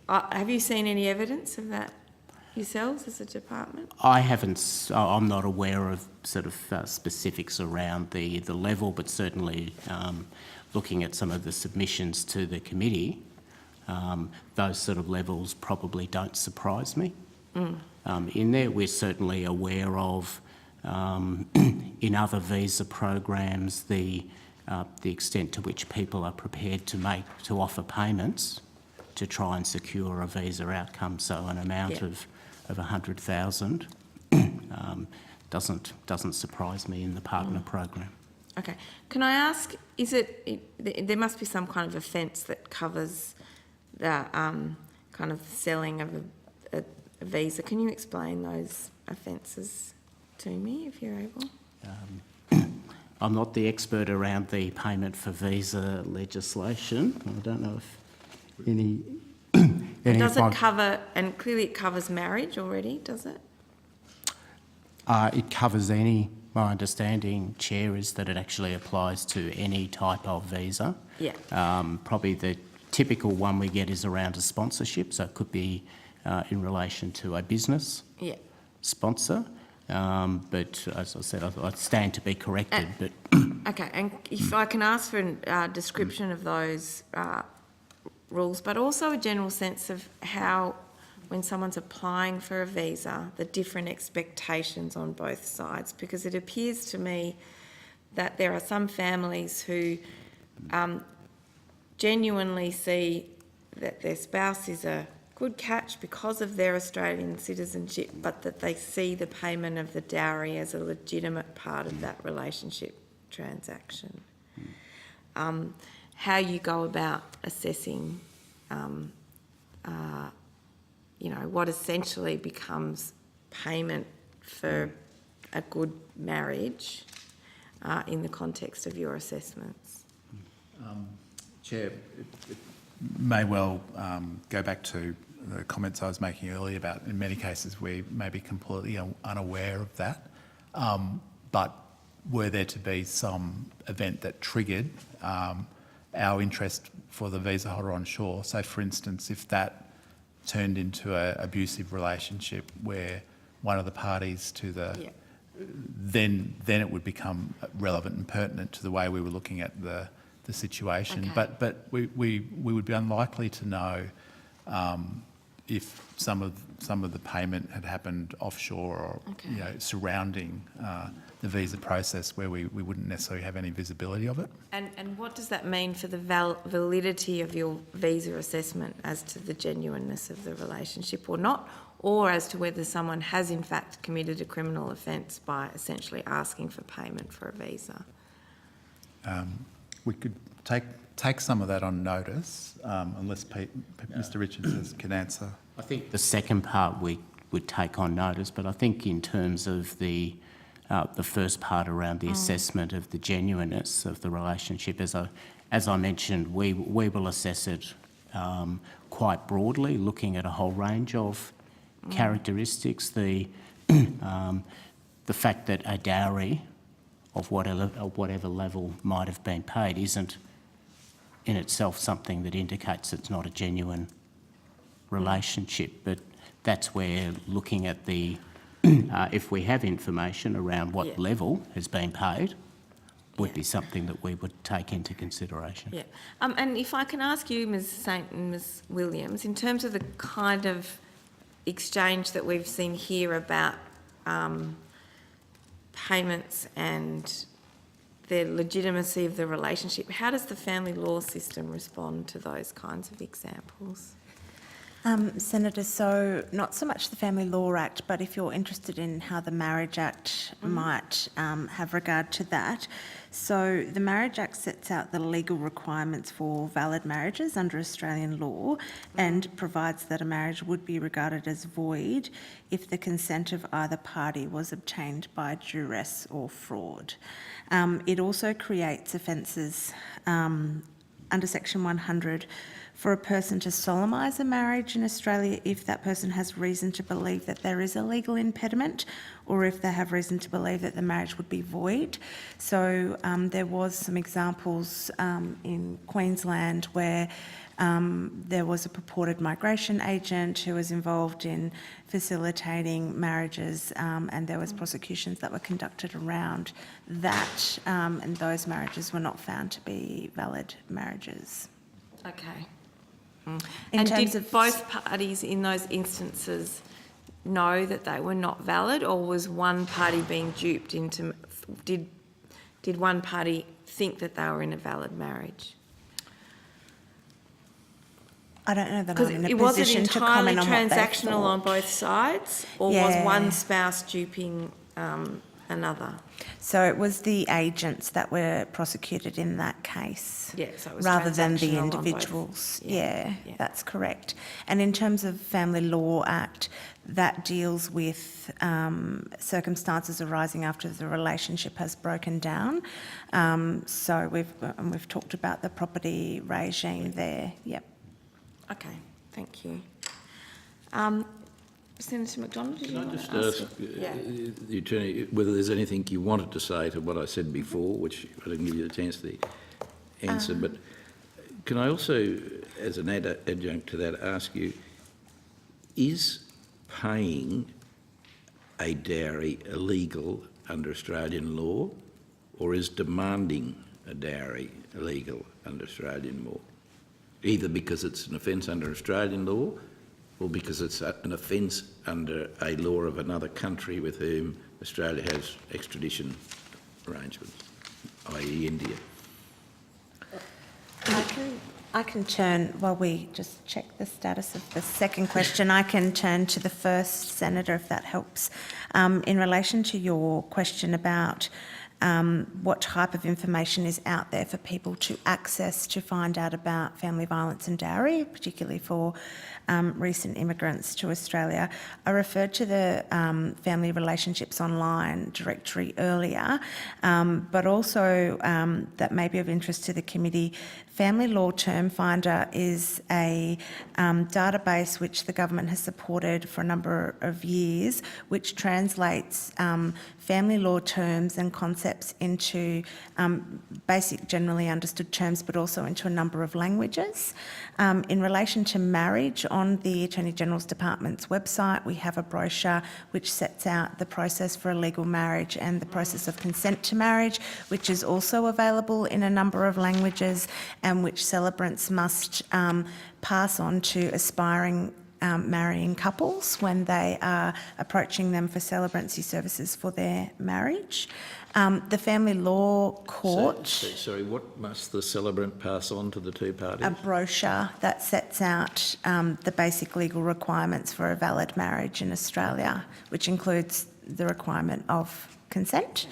A: have you seen any evidence of that yourselves as a department?
J: I haven't. I'm not aware of sort of specifics around the level, but certainly looking at some of the submissions to the committee, those sort of levels probably don't surprise me. In there, we're certainly aware of in other visa programs the extent to which people are prepared to offer payments to try and secure a visa outcome. So an amount of 100,000 doesn't surprise me in the partner program.
A: Okay. Can I ask, there must be some kind of offence that covers the kind of selling of a visa. Can you explain those offences to me, if you're able?
J: I'm not the expert around the payment for visa legislation. I don't know if any
A: Does
J: of my-
A: it cover, and clearly it covers marriage already, does it?
J: It covers any. My understanding, Chair, is that it actually applies to any type of visa.
A: Yeah.
J: Probably the typical one we get is around a sponsorship, so it could be in relation to a business sponsor. But as I said, I stand to be corrected. But
A: Okay, and if I can ask for a description of those rules, but also a general sense of how, when someone's applying for a visa, the different expectations on both sides, because it appears to me that there are some families who genuinely see that their spouse is a good catch because of their Australian citizenship, but that they see the payment of the dowry as a legitimate part of that relationship transaction. How you go about assessing, what essentially becomes payment for a good marriage in the context of your assessments.
I: Chair, it may well go back to the comments I was making earlier about, in many cases, we may be completely unaware of that. But were there to be some event that triggered our interest for the visa holder on shore, so for instance, if that turned into an abusive relationship where one of the parties to the... Then it would become relevant and pertinent to the way we were looking at the situation.
A: Okay.
I: But we would be unlikely to know if some of the payment had happened offshore or surrounding the visa process where we wouldn't necessarily have any visibility of it.
A: And what does that mean for the validity of your visa assessment as to the genuineness of the relationship or not, or as to whether someone has in fact committed a criminal offence by essentially asking for payment for a visa?
I: We could take some of that on notice, unless Mr. Richards can answer.
J: I think the second part we would take on notice, but I think in terms of the first part around the assessment of the genuineness of the relationship, as I mentioned, we will assess it quite broadly, looking at a whole range of characteristics. The fact that a dowry of whatever level might have been paid isn't in itself something that indicates it's not a genuine relationship, but that's where looking at the if we have information around what level has been paid would be something that we would take into consideration.
A: Yeah. And if I can ask you, Ms. Saint and Ms. Williams, in terms of the kind of exchange that we've seen here about payments and the legitimacy of the relationship, how does the family law system respond to those kinds of examples?
G: Senator, so not so much the Family Law Act, but if you're interested in how the Marriage Act might have regard to that. So the Marriage Act sets out the legal requirements for valid marriages under Australian law and provides that a marriage would be regarded as void if the consent of either party was obtained by duress or fraud. It also creates offences under Section 100 for a person to solemnise a marriage in Australia if that person has reason to believe that there is a legal impediment or if they have reason to believe that the marriage would be void. So there was some examples in Queensland where there was a purported migration agent who was involved in facilitating marriages and there was prosecutions that were conducted around that and those marriages were not found to be valid marriages.
A: Okay.
G: In
A: And
G: terms
A: did
G: of
A: both parties in those instances know that they were not valid, or was one party being duped into... Did one party think that they were in a valid marriage?
G: I don't know that I'm in a
A: Was it
G: position to
A: entirely
G: comment on what they
A: transactional on
G: thought.
A: both sides, or was one spouse duping another?
G: So it was the agents that were prosecuted in that case.
A: Yeah, so it was
G: rather than the
A: transactional on both.
G: individuals. Yeah,
A: yeah.
G: that's correct. And in terms of Family Law Act, that deals with circumstances arising after the relationship has broken down. So we've talked about the property regime there. Yep.
A: Okay, thank you. Senator McDonald, did you
C: Can I
A: want
C: just
A: to
C: ask the Attorney whether there's anything you wanted to say to what I said before, which I didn't give you the chance to answer, but can I also, as an adjunct to that, ask you, is paying a dowry illegal under Australian law, or is demanding a dowry illegal under Australian law? Either because it's an offence under Australian law or because it's an offence under a law of another country with whom Australia has extradition arrangements, i.e. India.
G: I can turn, while we just check the status of the second question, I can turn to the first, Senator, if that helps. In relation to your question about what type of information is out there for people to access to find out about family violence and dowry, particularly for recent immigrants to Australia. I referred to the Family Relationships Online directory earlier, but also that may be of interest to the committee. Family Law Term Finder is a database which the government has supported for a number of years, which translates family law terms and concepts into basic, generally understood terms, but also into a number of languages. In relation to marriage, on the Attorney General's Department's website, we have a brochure which sets out the process for a legal marriage and the process of consent to marriage, which is also available in a number of languages and which celebrants must pass on to aspiring marrying couples when they are approaching them for celebrancy services for their marriage. The Family Law Court...
C: Sorry, what must the celebrant pass on to the two parties?
G: A brochure that sets out the basic legal requirements for a valid marriage in Australia, which includes the requirement of consent.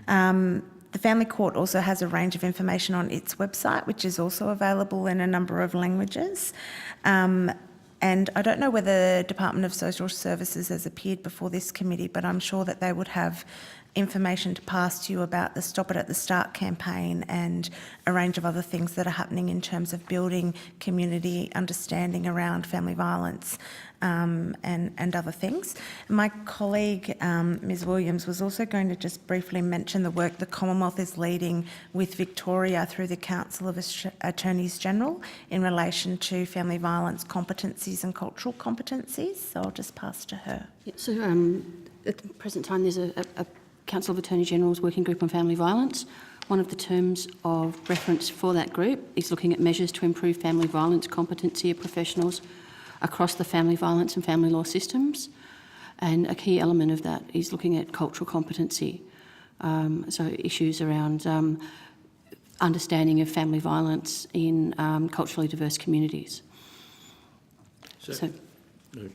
G: The Family Court also has a range of information on its website, which is also available in a number of languages. And I don't know whether the Department of Social Services has appeared before this committee, but I'm sure that they would have information to pass to you about the Stop It at the Start campaign and a range of other things that are happening in terms of building community understanding around family violence and other things. My colleague, Ms Williams, was also going to just briefly mention the work the Commonwealth is leading with Victoria through the Council of Attorneys General in relation to family violence competencies and cultural competencies. So I'll just pass to her.
H: Yeah, so at the present time there's a Council of Attorney General's working group on family violence. One of the terms of reference for that group is looking at measures to improve family violence competency of professionals across the family violence and family law systems. And a key element of that is looking at cultural competency. So issues around understanding of family violence in culturally diverse communities.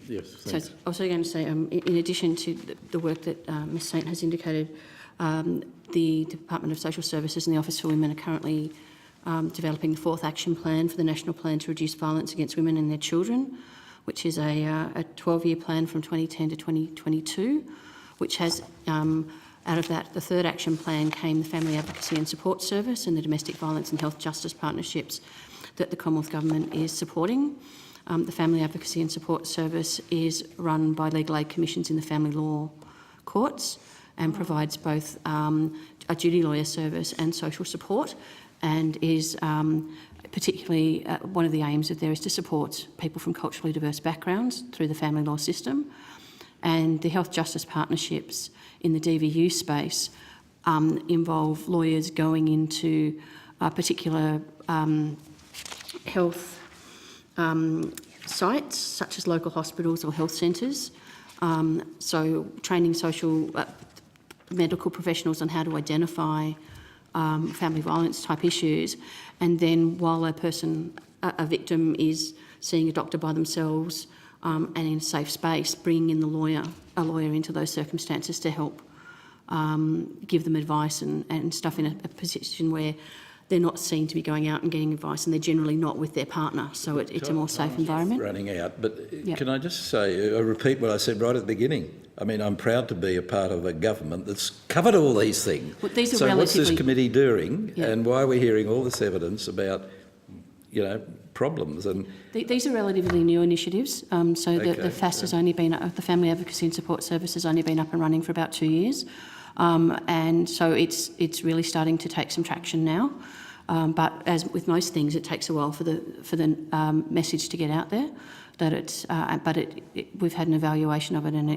C: Yes,
H: so
C: thanks.
H: I was also going to say, in addition to the work that Ms Saint has indicated, the Department of Social Services and the Office for Women are currently developing the 4th Action Plan for the National Plan to Reduce Violence Against Women and Their Children, which is a 12-year plan from 2010 to 2022, which has, out of that, the 3rd Action Plan came the Family Advocacy and Support Service and the Domestic Violence and Health Justice Partnerships that the Commonwealth Government is supporting. The Family Advocacy and Support Service is run by legal aid commissions in the family law courts and provides both a duty lawyer service and social support, and is particularly one of the aims of there is to support people from culturally diverse backgrounds through the family law system. And the health justice partnerships in the DVU space involve lawyers going into particular health sites, such as local hospitals or health centres, so training medical professionals on how to identify family violence type issues, and then while a victim is seeing a doctor by themselves and in a safe space, bringing in a lawyer into those circumstances to help give them advice and stuff in a position where they're not seen to be going out and getting advice, and they're generally not with their partner, so it's a more safe environment.
C: Running out, but can I just say, I repeat what I said right at the beginning. I mean, I'm proud to be a part of a government that's covered all these things.
H: Well, these are
C: so what's this
H: relatively-
C: committee doing,
H: Yeah.
C: and why are we hearing all this evidence about, problems? And
H: These are relatively new initiatives. So the
C: Okay,
H: FAS has only been, the Family Advocacy and Support Service has only been up and running for about 2 years. And so it's really starting to take some traction now. But as with most things, it takes a while for the message to get out there. That it's, we've had an evaluation of it, and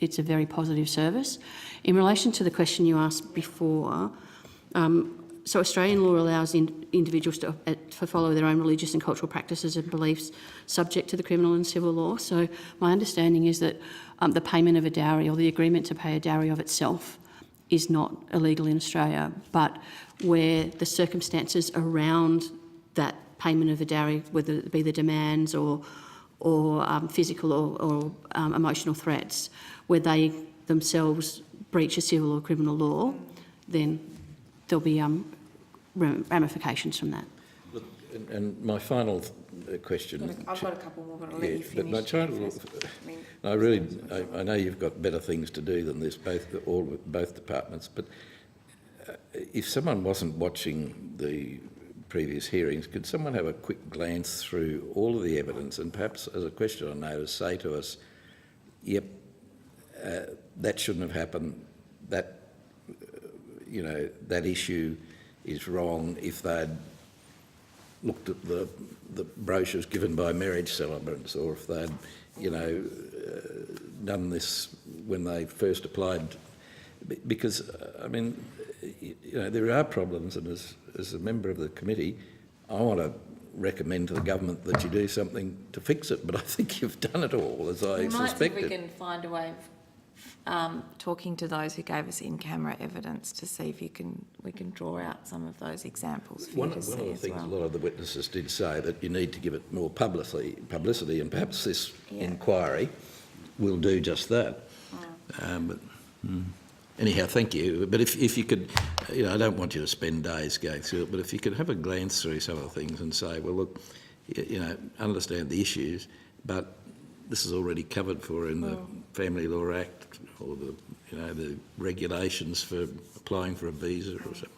H: it's a very positive service. In relation to the question you asked before, so Australian law allows individuals to follow their own religious and cultural practices and beliefs, subject to the criminal and civil law. So my understanding is that the payment of a dowry, or the agreement to pay a dowry of itself, is not illegal in Australia, but where the circumstances around that payment of a dowry, whether it be the demands or physical or emotional threats, where they themselves breach a civil or criminal law, then there'll be ramifications from that.
C: Look, and my final question.
A: I've got a couple more, but I'll let you finish.
C: But I know you've got better things to do than this, both departments. But if someone wasn't watching the previous hearings, could someone have a quick glance through all of the evidence and perhaps, as a question on notice, say to us, "Yep, that shouldn't have happened. That that issue is wrong." If they'd looked at the brochures given by marriage celebrants, or if they'd, done this when they first applied, because I mean, there are problems, and as a member of the committee, I want to recommend to the government that you do something to fix it. But I think you've done it all, as I suspected.
A: We can find a way of talking to those who gave us in-camera evidence to see if we can draw out some of those examples for
C: One
A: you to
C: of
A: see
C: the
A: as
C: things
A: well.
C: a lot of the witnesses did say that you need to give it more publicity, and perhaps this inquiry will do just that. Anyhow, thank you. But if you could, I don't want you to spend days going through it, but if you could have a glance through some of the things and say, well, look, understand the issues, but this is already covered for in the Family Law Act, or the regulations for applying for a visa or something.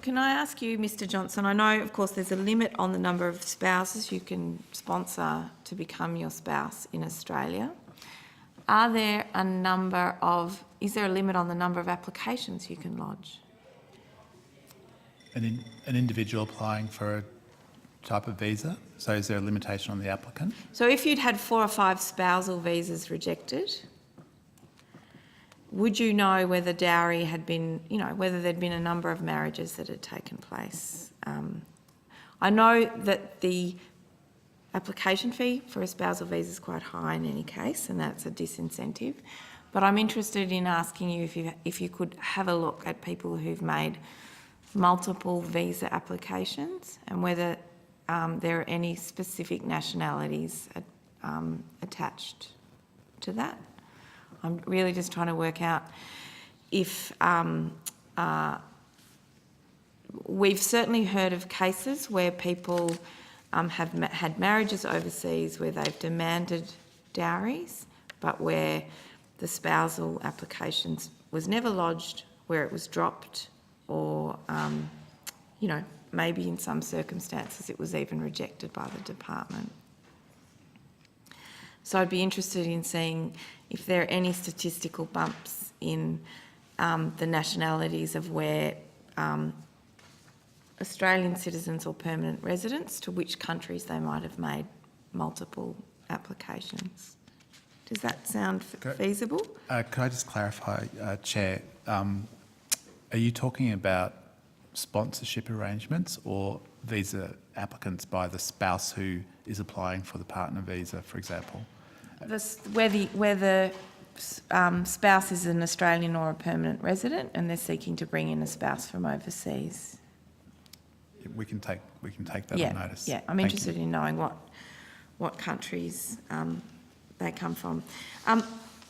A: Can I ask you, Mr. Johnson, I know, of course, there's a limit on the number of spouses you can sponsor to become your spouse in Australia. Is there a limit on the number of applications you can lodge?
I: An individual applying for a type of visa? So is there a limitation on the applicant?
A: So if you'd had 4 or 5 spousal visas rejected, would you know whether dowry had been, whether there'd been a number of marriages that had taken place? I know that the application fee for a spousal visa is quite high in any case, and that's a disincentive. But I'm interested in asking you if you could have a look at people who've made multiple visa applications, and whether there are any specific nationalities attached to that. I'm really just trying to work out if we've certainly heard of cases where people have had marriages overseas where they've demanded dowries, but where the spousal applications was never lodged, where it was dropped, or maybe in some circumstances it was even rejected by the department. So I'd be interested in seeing if there are any statistical bumps in the nationalities of where Australian citizens or permanent residents, to which countries they might have made multiple applications. Does that sound feasible?
I: Could I just clarify, Chair, are you talking about sponsorship arrangements or visa applicants by the spouse who is applying for the partner visa, for example?
A: Where the spouse is an Australian or a permanent resident and they're seeking to bring in a spouse from overseas.
I: We can take that on notice.
A: Yeah, I'm interested in knowing what countries they come from.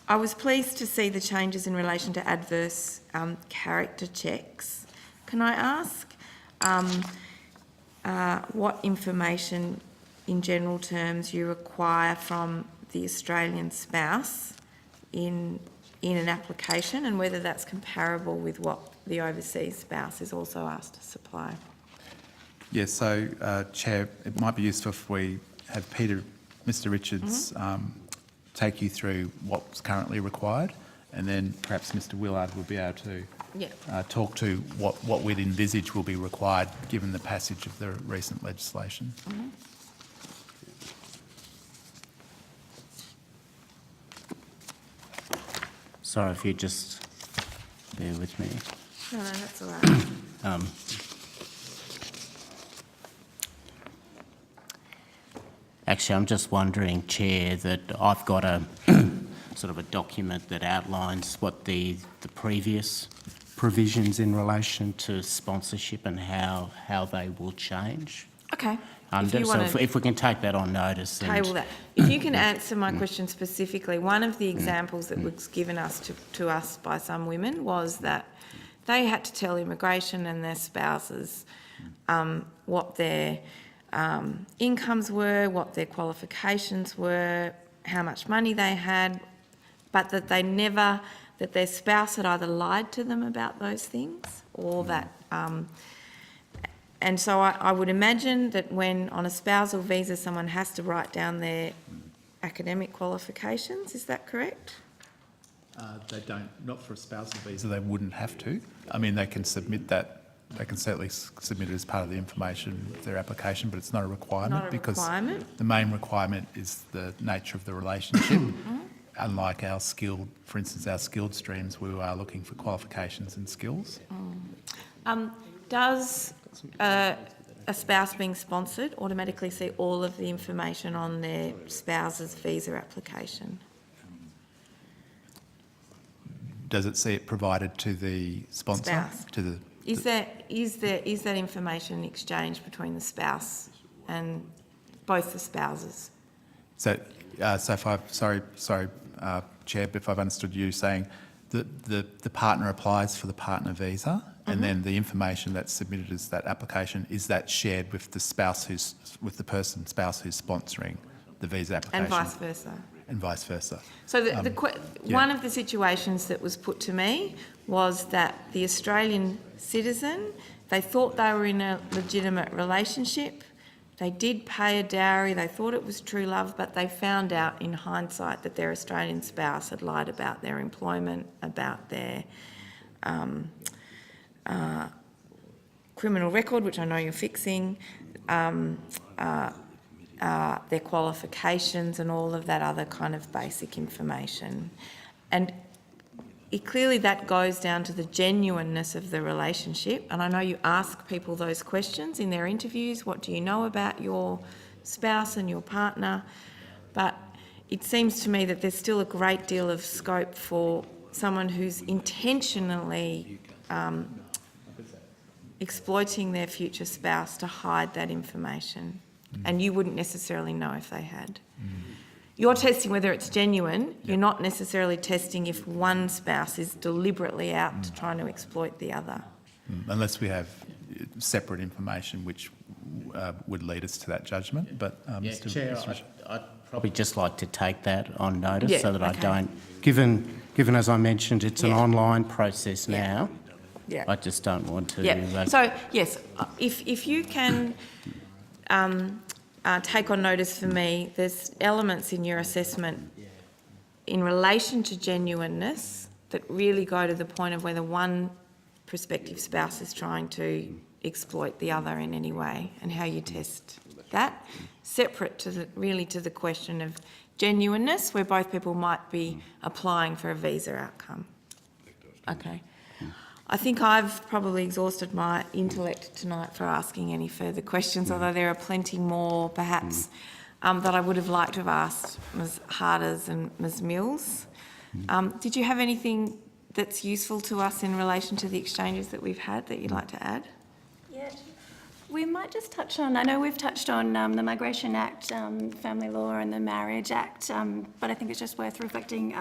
A: I was pleased to see the changes in relation to adverse character checks. Can I ask what information in general terms you require from the Australian spouse in an application, and whether that's comparable with what the overseas spouse is also asked to supply?
I: Yes, so, Chair, it might be useful if we have Mr Richards take you through what's currently required, and then perhaps Mr Willard will be able to talk to what we'd envisage will be required given the passage of the recent legislation.
J: Sorry if you just bear with me.
A: No, that's all right.
J: Actually, I'm just wondering, Chair, that I've got a sort of a document that outlines what the previous provisions in relation to sponsorship and how they will change.
A: Okay.
J: If we can take that on notice.
A: Table that. If you can answer my question specifically, one of the examples that was given to us by some women was that they had to tell immigration and their spouses what their incomes were, what their qualifications were, how much money they had, but that that their spouse had either lied to them about those things, or that, and so I would imagine that when on a spousal visa someone has to write down their academic qualifications, is that correct?
I: They don't, not for a spousal visa, they wouldn't have to. I mean, they can submit that. They can certainly submit it as part of the information of their application, but it's not a requirement.
A: Not a requirement?
I: The main requirement is the nature of the relationship. Unlike our skilled, for instance, our skilled streams, we are looking for qualifications and skills.
A: Does a spouse being sponsored automatically see all of the information on their spouse's visa application?
I: Does it see it provided to the sponsor?
A: Spouse.
I: To the
A: Is that information exchanged between the spouse and both the spouses?
I: So, if I've, sorry, Chair, but if I've understood you saying that the partner applies for the partner visa, and then the information that's submitted as that application, is that shared with the spouse with the spouse who's sponsoring the visa application?
A: And vice versa.
I: And vice versa.
A: So one of the situations that was put to me was that the Australian citizen, they thought they were in a legitimate relationship. They did pay a dowry, they thought it was true love, but they found out in hindsight that their Australian spouse had lied about their employment, about their criminal record, which I know you're fixing, their qualifications and all of that other kind of basic information. And clearly that goes down to the genuineness of the relationship. And I know you ask people those questions in their interviews, what do you know about your spouse and your partner? But it seems to me that there's still a great deal of scope for someone who's intentionally exploiting their future spouse to hide that information. And you wouldn't necessarily know if they had. You're testing whether it's genuine. You're not necessarily testing if one spouse is deliberately out to trying to exploit the other.
I: Unless we have separate information which would lead us to that judgment. But Mr.
J: Chair,
I: Mr.
J: I'd probably just like to take that on notice,
A: Yeah,
J: so that
A: okay.
J: I don't, given as I mentioned, it's an online process now.
A: Yeah.
J: I just don't want to.
A: Yeah. So yes, if you can take on notice for me, there's elements in your assessment in relation to genuineness that really go to the point of whether one prospective spouse is trying to exploit the other in any way, and how you test that, separate to the question of genuineness, where both people might be applying for a visa outcome. Okay. I think I've probably exhausted my intellect tonight for asking any further questions, although there are plenty more perhaps that I would have liked to have asked Ms Harders and Ms Mills. Did you have anything that's useful to us in relation to the exchanges that we've had that you'd like to add?
M: Yeah. We might just touch on, I know we've touched on the Migration Act, Family Law and the Marriage Act, but I think it's just worth reflecting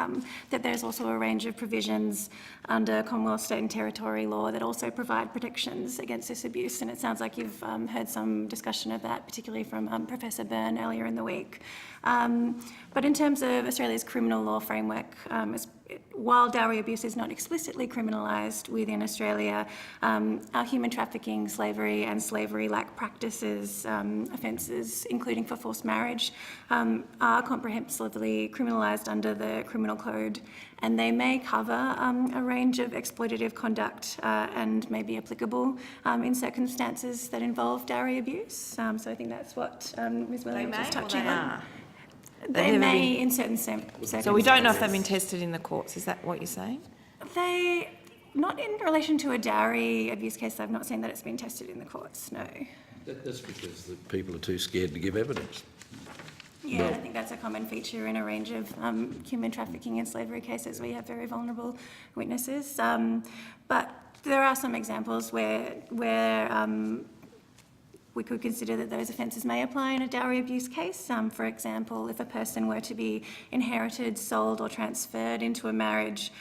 M: that there's also a range of provisions under Commonwealth, State and Territory law that also provide protections against this abuse, and it sounds like you've heard some discussion of that, particularly from Professor Byrne earlier in the week. But in terms of Australia's criminal law framework, while dowry abuse is not explicitly criminalised within Australia, our human trafficking, slavery and slavery-like practices offences, including for forced marriage, are comprehensively criminalised under the Criminal Code, and they may cover a range of exploitative conduct and may be applicable in circumstances that involve dowry abuse. So I think that's what Ms Williams was touching on. They may in certain circumstances.
A: So we don't know if they've been tested in the courts, is that what you're saying?
M: They, not in relation to a dowry abuse case, I've not seen that it's been tested in the courts, no.
C: That's because the people are too scared to give evidence.
M: Yeah, I think that's a common feature in a range of human trafficking and slavery cases where you have very vulnerable witnesses. But there are some examples where we could consider that those offences may apply in a dowry abuse case. For example, if a person were to be inherited, sold or transferred into a marriage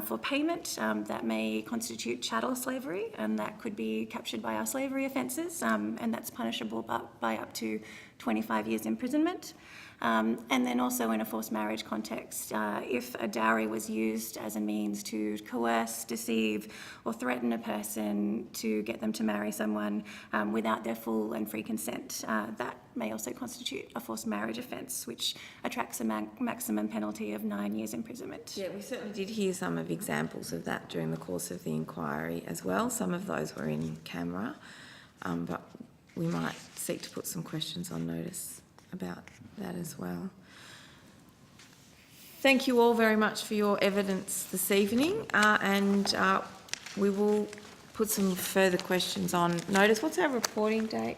M: for payment, that may constitute chattel slavery, and that could be captured by our slavery offences, and that's punishable by up to 25 years imprisonment. And then also in a forced marriage context, if a dowry was used as a means to coerce, deceive or threaten a person to get them to marry someone without their full and free consent, that may also constitute a forced marriage offence, which attracts a maximum penalty of 9 years imprisonment.
A: Yeah, we certainly did hear some of examples of that during the course of the inquiry as well. Some of those were in Canberra, but we might seek to put some questions on notice about that as well. Thank you all very much for your evidence this evening, and we will put some further questions on notice. What's our reporting date?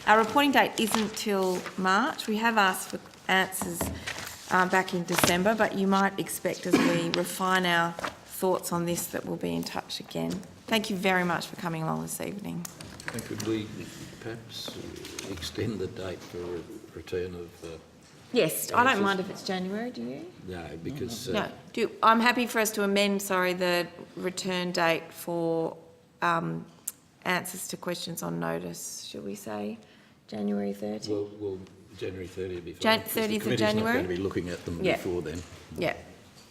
A: Our reporting date isn't till March. We have asked for answers back in December, but you might expect as we refine our thoughts on this that we'll be in touch again. Thank you very much for coming along this evening.
C: Could we perhaps extend the date for return of...
A: Yes, I don't mind if it's January, do you?
C: No, because...
A: No, I'm happy for us to amend, the return date for answers to questions on notice. Should we say January 30?
C: Well, January 30 will be fine.
A: 30th of January?
C: Not going to be looking at them before then.
A: Yeah,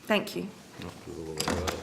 A: thank you.
C: Not with all that.